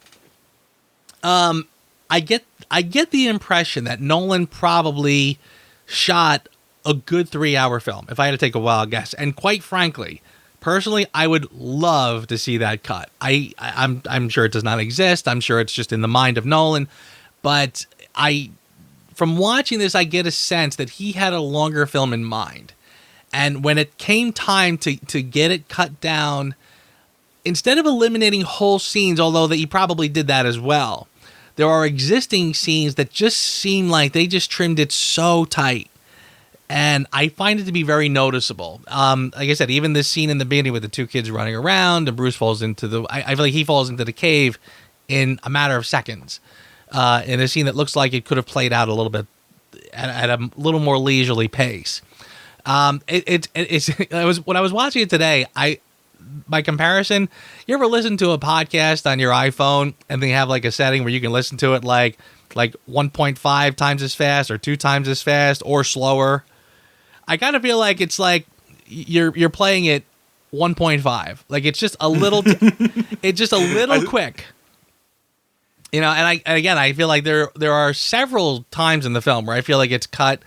I get the impression that Nolan probably shot a good 3-hour film, if I had to take a wild guess. And quite frankly, personally, I would love to see that cut. I'm sure it does not exist. I'm sure it's just in the mind of Nolan. But from watching this, I get a sense that he had a longer film in mind. And when it came time to get it cut down, instead of eliminating whole scenes, although that he probably did that as well, there are existing scenes that just seem like they just trimmed it so tight. And I find it to be very noticeable. Like I said, even this scene in the beginning with the two kids running around and Bruce falls into I feel like he falls into the cave in a matter of seconds. In a scene that looks like it could have played out a little bit at a little more leisurely pace. When I was watching it today, by comparison, you ever listen to a podcast on your iPhone and they have like a setting where you can listen to it like 1.5 times as fast or 2 times as fast or slower? I kind of feel like it's like you're playing it 1.5. Like it's just a little it's just a little quick. You know, and I feel like there are several times in the film where I feel like it's cut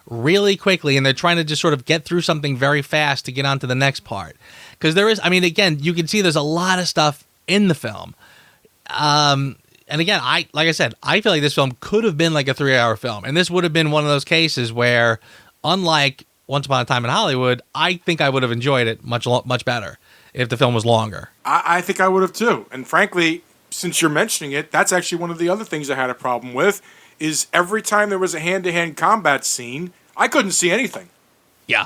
really quickly and they're trying to just sort of get through something very fast to get on to the next part. Because there is, I mean, again, you can see there's a lot of stuff in the film. And again, like I said, I feel like this film could have been like a 3-hour film. And this would have been one of those cases where, unlike Once Upon a Time in Hollywood, I think I would have enjoyed it much better if the film was longer. I think I would have too. And frankly, since you're mentioning it, that's actually one of the other things I had a problem with, is every time there was a hand-to-hand combat scene, I couldn't see anything. Yeah.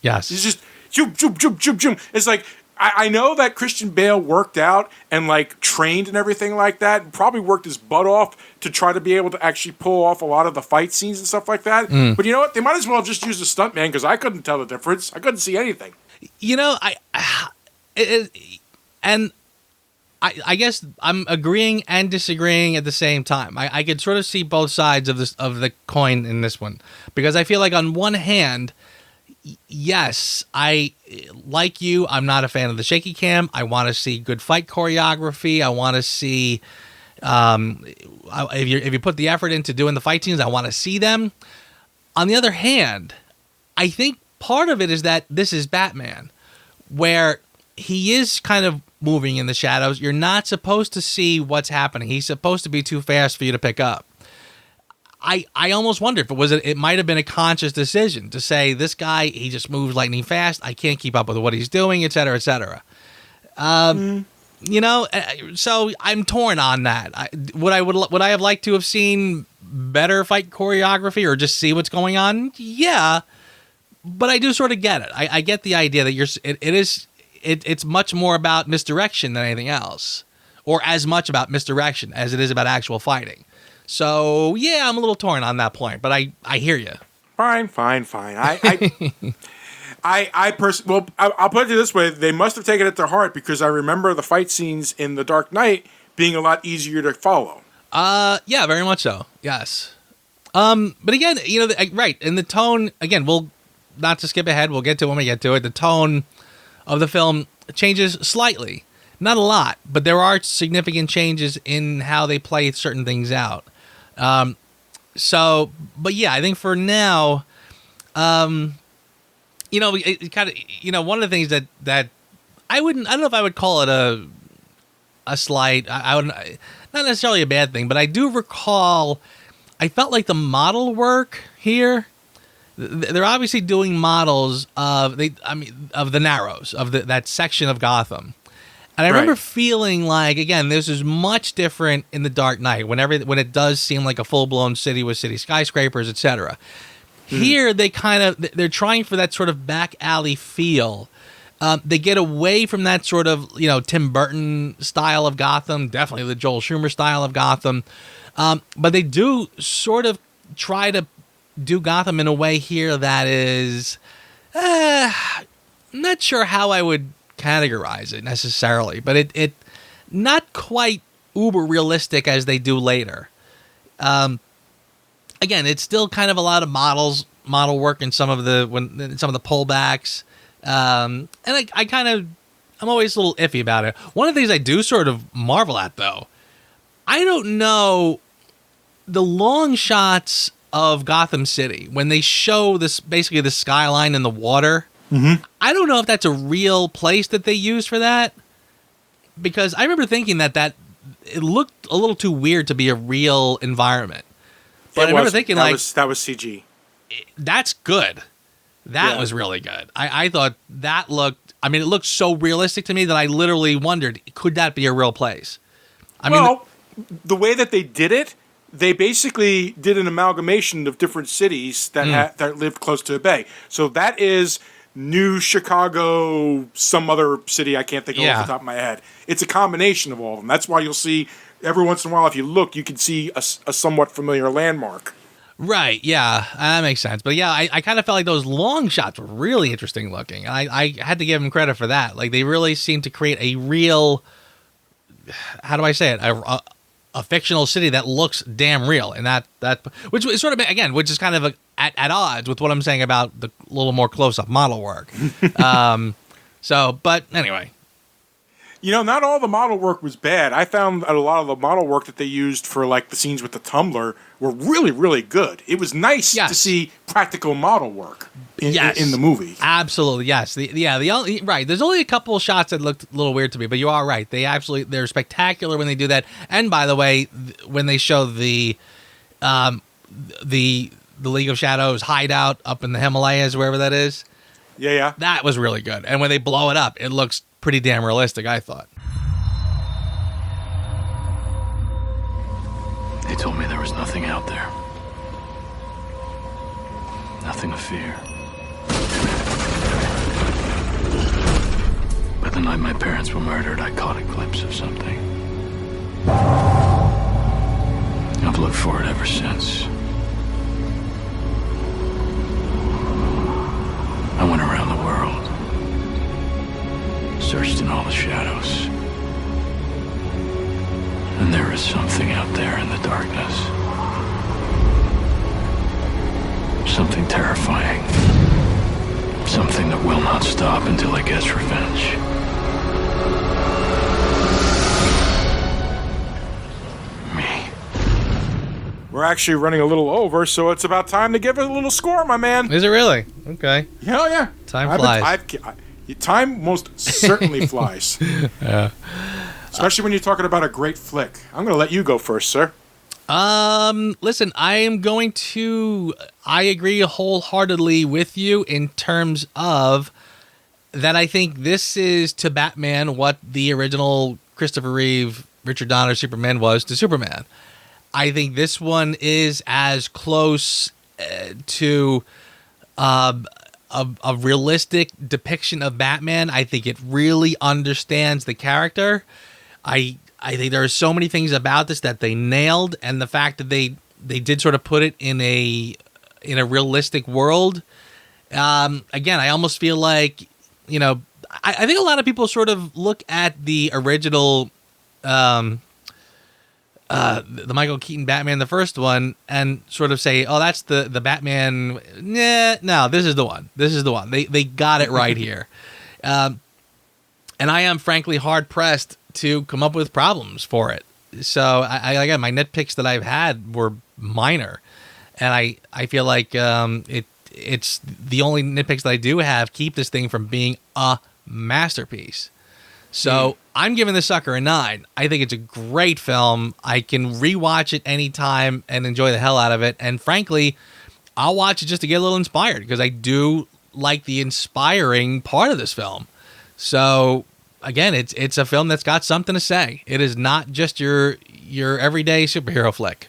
Yes. It's just, zoom, zoom, zoom, zoom, zoom. It's like, I know that Christian Bale worked out and like trained and everything like that, and probably worked his butt off to try to be able to actually pull off a lot of the fight scenes and stuff like that. But you know what? They might as well have just used a stuntman, because I couldn't tell the difference. I couldn't see anything. You know, I guess I'm agreeing and disagreeing at the same time. I could sort of see both sides of the coin in this one, because I feel like on one hand, yes, like you, I'm not a fan of the shaky cam. I want to see good fight choreography. I want to see if you put the effort into doing the fight scenes, I want to see them. On the other hand, I think part of it is that this is Batman, where he is kind of moving in the shadows. You're not supposed to see what's happening. He's supposed to be too fast for you to pick up. I almost wonder if it might have been a conscious decision to say, this guy, he just moves lightning fast. I can't keep up with what he's doing, et cetera, et cetera. You know, so I'm torn on that. Would I have liked to have seen better fight choreography or just see what's going on? Yeah, but I do sort of get it. I get the idea that it's much more about misdirection than anything else, or as much about misdirection as it is about actual fighting. So yeah, I'm a little torn on that point, but I hear you. Fine. I'll put it this way: they must have taken it to heart, because I remember the fight scenes in The Dark Knight being a lot easier to follow. Yeah, very much so. Yes. But again, you know, right, and the tone, again, we'll not to skip ahead, we'll get to it when we get to it. The tone of the film changes slightly, not a lot, but there are significant changes in how they play certain things out. But yeah, I think for now, you know, it kind of, you know, one of the things that I don't know if I would call it a slight, I would, not necessarily a bad thing, but I do recall, I felt like the model work here, they're obviously doing models of the Narrows, of that section of Gotham. And I remember feeling like, again, this is much different in The Dark Knight, when it does seem like a full-blown city with city skyscrapers, etc. Here, they're trying for that sort of back alley feel. They get away from that sort of, you know, Tim Burton style of Gotham, definitely the Joel Schumer style of Gotham. But they do sort of try to do Gotham in a way here that is, not sure how I would categorize it necessarily, but it not quite uber realistic as they do later. Again, it's still kind of a lot of model work in some of the pullbacks, and I'm always a little iffy about it. One of the things I do sort of marvel at, though, I don't know the long shots of Gotham City when they show this basically the skyline and the water. Mm-hmm. I don't know if that's a real place that they used for that, because I remember thinking that it looked a little too weird to be a real environment. But I remember thinking that was CG. That's good. That was really good. I thought that looked. I mean, it looked so realistic to me that I literally wondered, could that be a real place? The way that they did it, they basically did an amalgamation of different cities that lived close to a bay. So that is New Chicago, some other city I can't think of off the top of my head. It's a combination of all of them. That's why you'll see every once in a while, if you look, you can see a somewhat familiar landmark. Right, yeah, that makes sense. But yeah, I kind of felt like those long shots were really interesting looking. I had to give them credit for that. Like, they really seemed to create a real, how do I say it, a fictional city that looks damn real. And that which is sort of, again, which is kind of at odds with what I'm saying about the little more close-up model work. But anyway. You know, not all the model work was bad. I found a lot of the model work that they used for, like, the scenes with the tumbler were really, really good. It was nice to see practical model work in the movie. Absolutely, yes. There's only a couple of shots that looked a little weird to me, but you are right. They're spectacular when they do that. And by the way, when they show the League of Shadows hideout up in the Himalayas, wherever that is. Yeah. That was really good. And when they blow it up, it looks pretty damn realistic, I thought. They told me there was nothing out there. Nothing to fear. But the night my parents were murdered, I caught a glimpse of something. I've looked for it ever since. I went around the world. Searched in all the shadows. And there is something out there in the darkness. Something terrifying. Something that will not stop until it gets revenge. Me. We're actually running a little over, so it's about time to give it a little score, my man. Is it really? Okay. Hell yeah. Time flies. Time most certainly flies. Yeah. Especially when you're talking about a great flick. I'm going to let you go first, sir. Listen, I agree wholeheartedly with you in terms of that. I think this is to Batman what the original Christopher Reeve, Richard Donner Superman was to Superman. I think this one is as close to a realistic depiction of Batman. I think it really understands the character. I think there are so many things about this that they nailed, and the fact that they did sort of put it in a realistic world. Again, I almost feel like, I think a lot of people sort of look at the original, the Michael Keaton Batman, the first one, and sort of say, oh, that's the Batman. Nah, no, this is the one. This is the one. They got it right here. And I am frankly hard pressed to come up with problems for it. So again, my nitpicks that I've had were minor, and I feel like it's the only nitpicks that I do have keep this thing from being a masterpiece. So I'm giving this sucker a 9. I think it's a great film. I can rewatch it anytime and enjoy the hell out of it. And frankly, I'll watch it just to get a little inspired, because I do like the inspiring part of this film. So again, it's a film that's got something to say. It is not just your everyday superhero flick.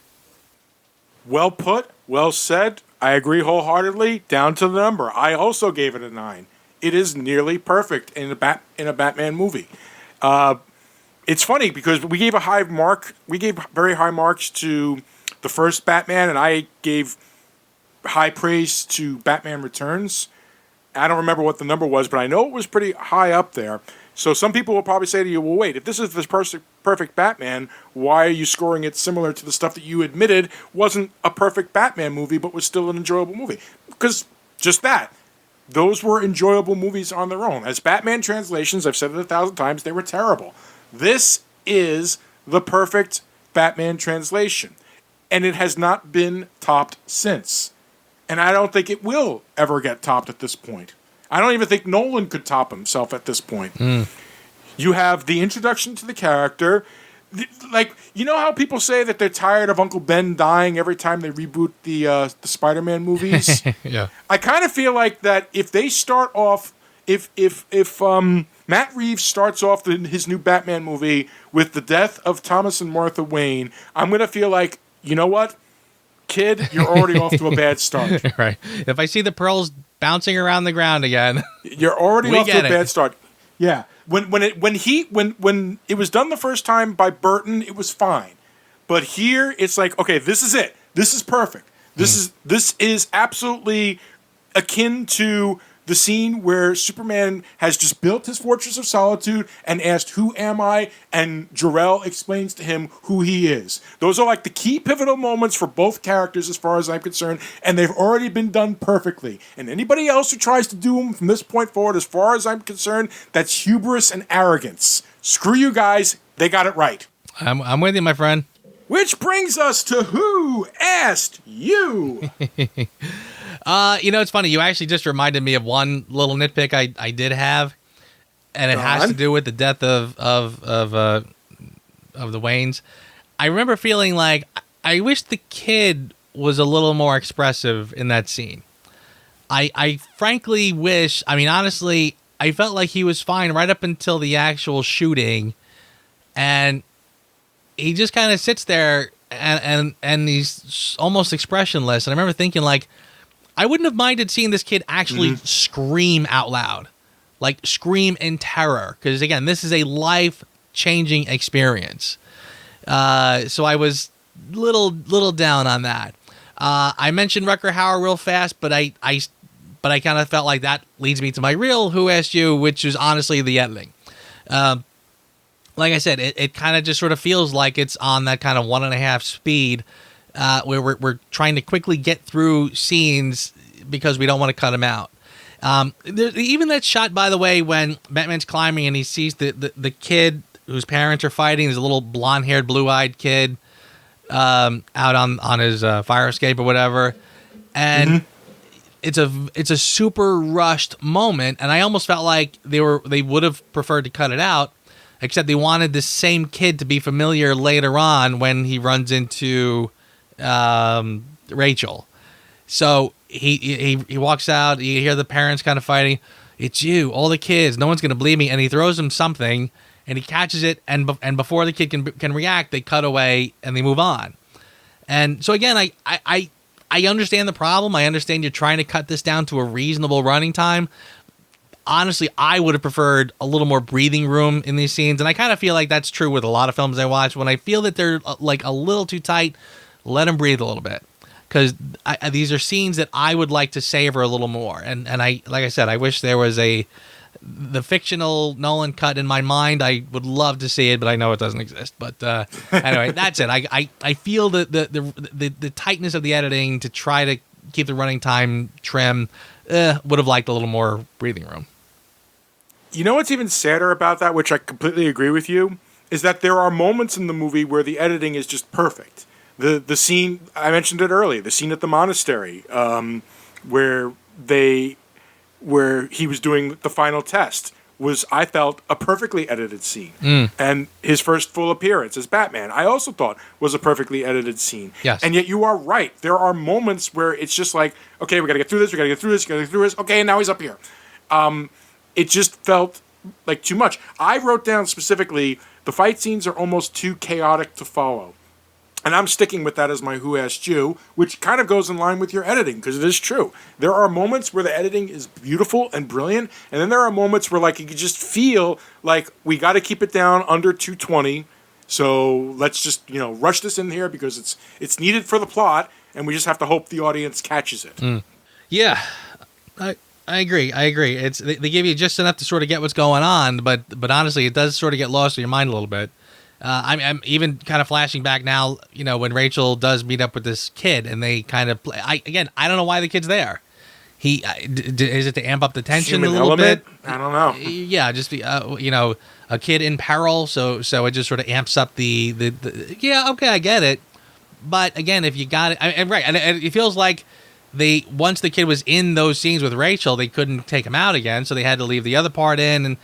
Well put, well said. I agree wholeheartedly, down to the number. I also gave it a 9. It is nearly perfect in a Batman movie. It's funny because we gave a high mark. We gave very high marks to the first Batman, and I gave high praise to Batman Returns. I don't remember what the number was, but I know it was pretty high up there. So some people will probably say to you, well, wait, if this is the perfect Batman, why are you scoring it similar to the stuff that you admitted wasn't a perfect Batman movie but was still an enjoyable movie? Because just that. Those were enjoyable movies on their own. As Batman translations, I've said it 1,000 times, they were terrible. This is the perfect Batman translation. And it has not been topped since. And I don't think it will ever get topped at this point. I don't even think Nolan could top himself at this point. You have the introduction to the character. Like, you know how people say that they're tired of Uncle Ben dying every time they reboot the Spider-Man movies? Yeah. I kind of feel like that if they start off, if Matt Reeves starts off his new Batman movie with the death of Thomas and Martha Wayne, I'm going to feel like, you know what? Kid, you're already off to a bad start. Right. If I see the pearls bouncing around the ground again, you're already off to a bad start. Yeah. When it was done the first time by Burton, it was fine. But here it's like, okay, this is it. This is perfect. This is absolutely akin to the scene where Superman has just built his Fortress of Solitude and asked, "Who am I?" And Jor-El explains to him who he is. Those are like the key pivotal moments for both characters as far as I'm concerned, and they've already been done perfectly. And anybody else who tries to do them from this point forward, as far as I'm concerned, that's hubris and arrogance. Screw you guys. They got it right. I'm with you, my friend. Which brings us to Who Asked You? It's funny. You actually just reminded me of one little nitpick I did have, and it has to do with the death of the Waynes. I remember feeling like I wish the kid was a little more expressive in that scene. I frankly wish. I mean, honestly, I felt like he was fine right up until the actual shooting, and he just kind of sits there and he's almost expressionless. And I remember thinking, like, I wouldn't have minded seeing this kid actually scream out loud, like scream in terror. Because again, this is a life-changing experience. So I was little down on that. I mentioned Rutger Hauer real fast, but I kind of felt like that leads me to my real Who Asked You, which is honestly the editing. Like I said, it kind of just sort of feels like it's on that kind of 1.5 speed, where we're trying to quickly get through scenes because we don't want to cut them out. Even that shot, by the way, when Batman's climbing and he sees the kid whose parents are fighting, there's a little blonde-haired, blue-eyed kid out on his fire escape or whatever, and it's a super rushed moment, and I almost felt like they would have preferred to cut it out. Except they wanted this same kid to be familiar later on when he runs into Rachel. So he walks out. You hear the parents kind of fighting. It's you, all the kids. No one's going to believe me. And he throws him something, and he catches it. And before the kid can react, they cut away and they move on. And so again, I understand the problem. I understand you're trying to cut this down to a reasonable running time. Honestly, I would have preferred a little more breathing room in these scenes, and I kind of feel like that's true with a lot of films I watch. When I feel that they're like a little too tight, let them breathe a little bit, because these are scenes that I would like to savor a little more. And I, like I said, I wish there was the fictional Nolan cut in my mind. I would love to see it, but I know it doesn't exist. But anyway, that's it. I feel the tightness of the editing to try to keep the running time trim. Would have liked a little more breathing room. You know what's even sadder about that, which I completely agree with you, is that there are moments in the movie where the editing is just perfect. The scene, I mentioned it earlier, the scene at the monastery, where he was doing the final test, was, I felt, a perfectly edited scene. And his first full appearance as Batman, I also thought was a perfectly edited scene. Yes. And yet you are right. There are moments where it's just like, okay, we got to get through this, okay, now he's up here. It just felt like too much. I wrote down specifically, the fight scenes are almost too chaotic to follow. And I'm sticking with that as my Who Asked You, which kind of goes in line with your editing, because it is true. There are moments where the editing is beautiful and brilliant, and then there are moments where, like, you can just feel like we got to keep it down under 220, so let's just, rush this in here because it's needed for the plot, and we just have to hope the audience catches it. Yeah. I agree. It's they give you just enough to sort of get what's going on, but honestly, it does sort of get lost in your mind a little bit. I'm even kind of flashing back now, when Rachel does meet up with this kid, and they kind of play. I don't know why the kid's there. Is it to amp up the tension Human a little element? bit? I don't know. Yeah, just a kid in peril, so it just sort of amps up the yeah. Okay, I get it, but again, if you got it, and it feels like. Once the kid was in those scenes with Rachel, they couldn't take him out again, so they had to leave the other part in. And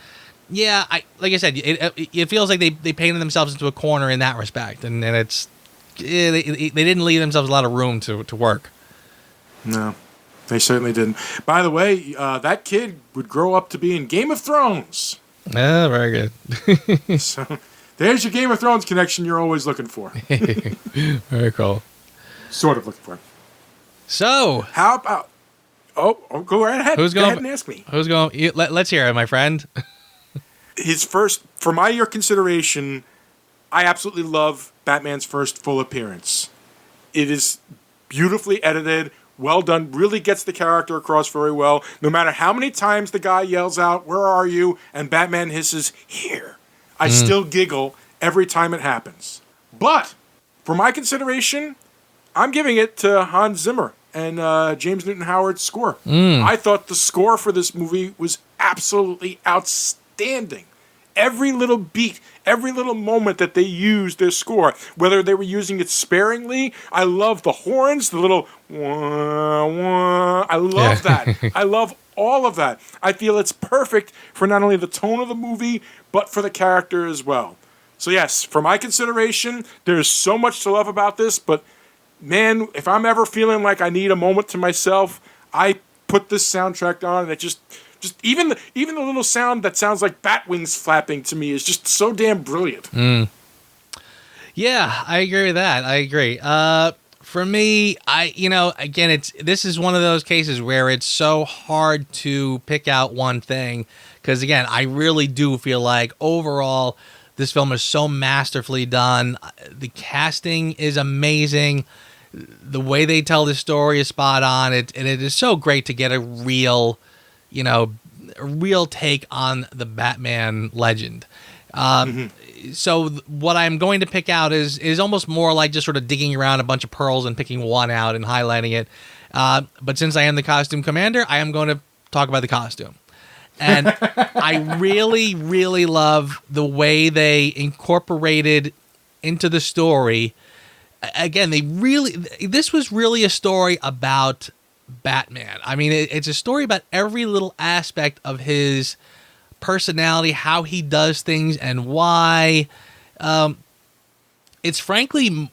yeah, like I said, it feels like they painted themselves into a corner in that respect, and it's they didn't leave themselves a lot of room to work. No, they certainly didn't. By the way, that kid would grow up to be in Game of Thrones. Oh, very good. So there's your Game of Thrones connection you're always looking for. Very cool. Sort of looking for. So, how about? Oh, go right ahead. Who's go going? ahead and ask me. Who's going? Let's hear it, my friend. His first, for your consideration, I absolutely love Batman's first full appearance. It is beautifully edited, well done, really gets the character across very well. No matter how many times the guy yells out, "Where are you?" and Batman hisses, "Here," I still giggle every time it happens. But for my consideration, I'm giving it to Hans Zimmer and James Newton Howard's score. I thought the score for this movie was absolutely outstanding. Every little beat, every little moment that they used their score, whether they were using it sparingly, I love the horns, the little wah, wah. I love that. I love all of that. I feel it's perfect for not only the tone of the movie, but for the character as well. So yes, for my consideration, there's so much to love about this, but man, if I'm ever feeling like I need a moment to myself, I put this soundtrack on, and it just even the little sound that sounds like bat wings flapping to me is just so damn brilliant. Yeah, I agree with that. I agree. For me, this is one of those cases where it's so hard to pick out one thing, because again, I really do feel like overall this film is so masterfully done. The casting is amazing. The way they tell the story is spot on. And it is so great to get a real take on the Batman legend. So what I'm going to pick out is almost more like just sort of digging around a bunch of pearls and picking one out and highlighting it. But since I am the costume commander, I am going to talk about the costume. And I really, really love the way they incorporated into the story. Again, this was really a story about Batman. I mean, it's a story about every little aspect of his personality, how he does things, and why. It's one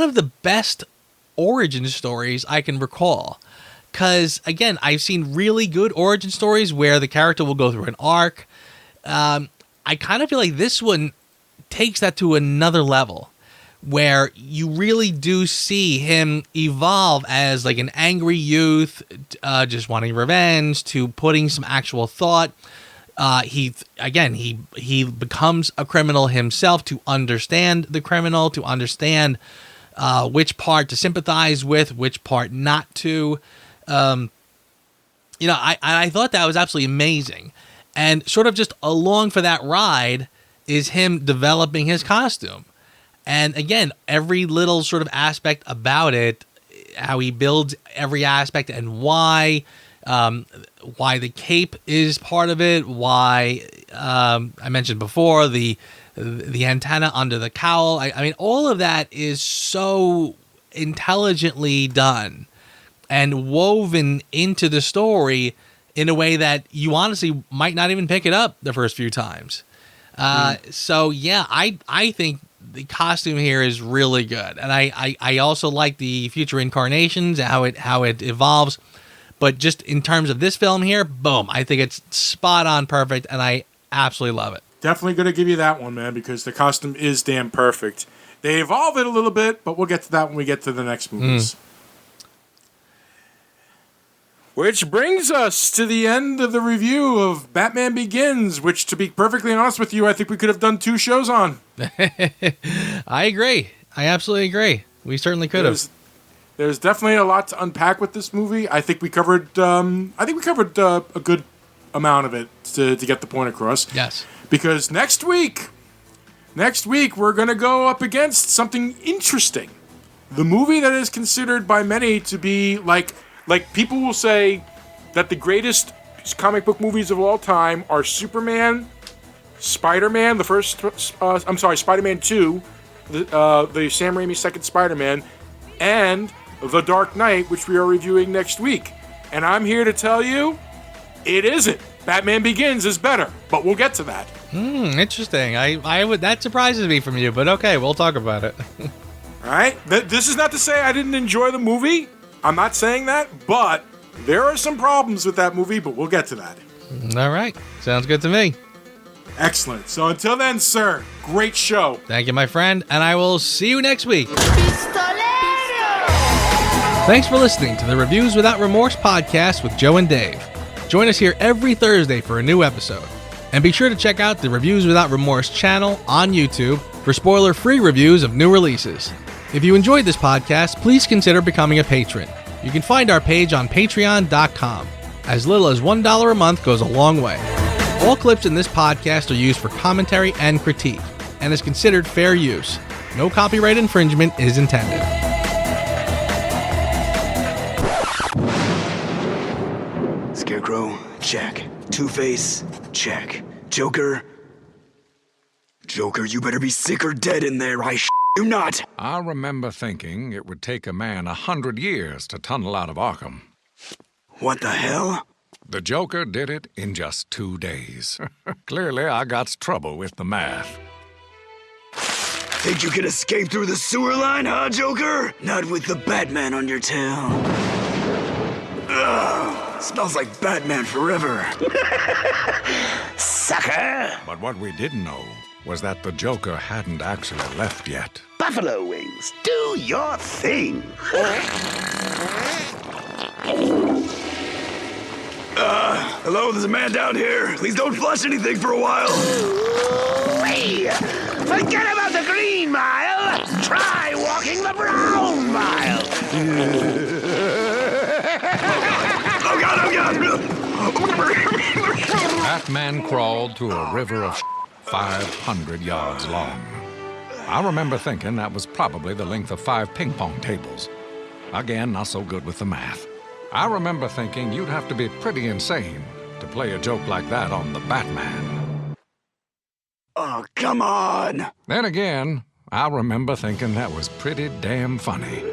of the best origin stories I can recall. Because, again, I've seen really good origin stories where the character will go through an arc. I kind of feel like this one takes that to another level, where you really do see him evolve as like an angry youth, just wanting revenge, to putting some actual thought. He becomes a criminal himself to understand the criminal, to understand which part to sympathize with, which part not to. I thought that was absolutely amazing. And sort of just along for that ride is him developing his costume. And again, every little sort of aspect about it, how he builds every aspect, and why the cape is part of it, why I mentioned before the antenna under the cowl. I mean, all of that is so intelligently done and woven into the story in a way that you honestly might not even pick it up the first few times. So yeah, I think the costume here is really good, and I also like the future incarnations, how it evolves. But just in terms of this film here, boom, I think it's spot on perfect, and I absolutely love it. Definitely going to give you that one, man, because the costume is damn perfect. They evolve it a little bit, but we'll get to that when we get to the next movies. Which brings us to the end of the review of Batman Begins, which, to be perfectly honest with you, I think we could have done 2 shows on. I agree. I absolutely agree. We certainly could have. There's definitely a lot to unpack with this movie. I think we covered. A good amount of it to get the point across. Yes. Because next week we're gonna go up against something interesting. The movie that is considered by many to be like people will say that the greatest comic book movies of all time are Superman, Spider-Man, Spider-Man 2, the Sam Raimi second Spider-Man, and The Dark Knight, which we are reviewing next week. And I'm here to tell you, it isn't. Batman Begins is better, but we'll get to that. Interesting. That surprises me from you, but okay, we'll talk about it. All right? This is not to say I didn't enjoy the movie. I'm not saying that, but there are some problems with that movie, but we'll get to that. All right. Sounds good to me. Excellent. So until then, sir, great show. Thank you, my friend, and I will see you next week. Thanks for listening to the Reviews Without Remorse podcast with Joe and Dave. Join us here every Thursday for a new episode. And be sure to check out the Reviews Without Remorse channel on YouTube for spoiler-free reviews of new releases. If you enjoyed this podcast, please consider becoming a patron. You can find our page on patreon.com. As little as $1 a month goes a long way. All clips in this podcast are used for commentary and critique, and is considered fair use. No copyright infringement is intended. Scarecrow, check. Two-Face, check. Joker, you better be sick or dead in there. I you not. I remember thinking it would take a man 100 years to tunnel out of Arkham. What the hell? The Joker did it in just 2 days. Clearly, I got trouble with the math. Think you can escape through the sewer line, huh, Joker? Not with the Batman on your tail. Ugh, smells like Batman forever. Sucker! But what we didn't know was that the Joker hadn't actually left yet. Buffalo wings, do your thing. Hello, there's a man down here. Please don't flush anything for a while. Forget about the green mile. Try walking the brown mile. Oh God. Batman crawled to a river of 500 yards long. I remember thinking that was probably the length of 5 ping pong tables. Again, not so good with the math. I remember thinking you'd have to be pretty insane to play a joke like that on the Batman. Oh, come on. Then again, I remember thinking that was pretty damn funny.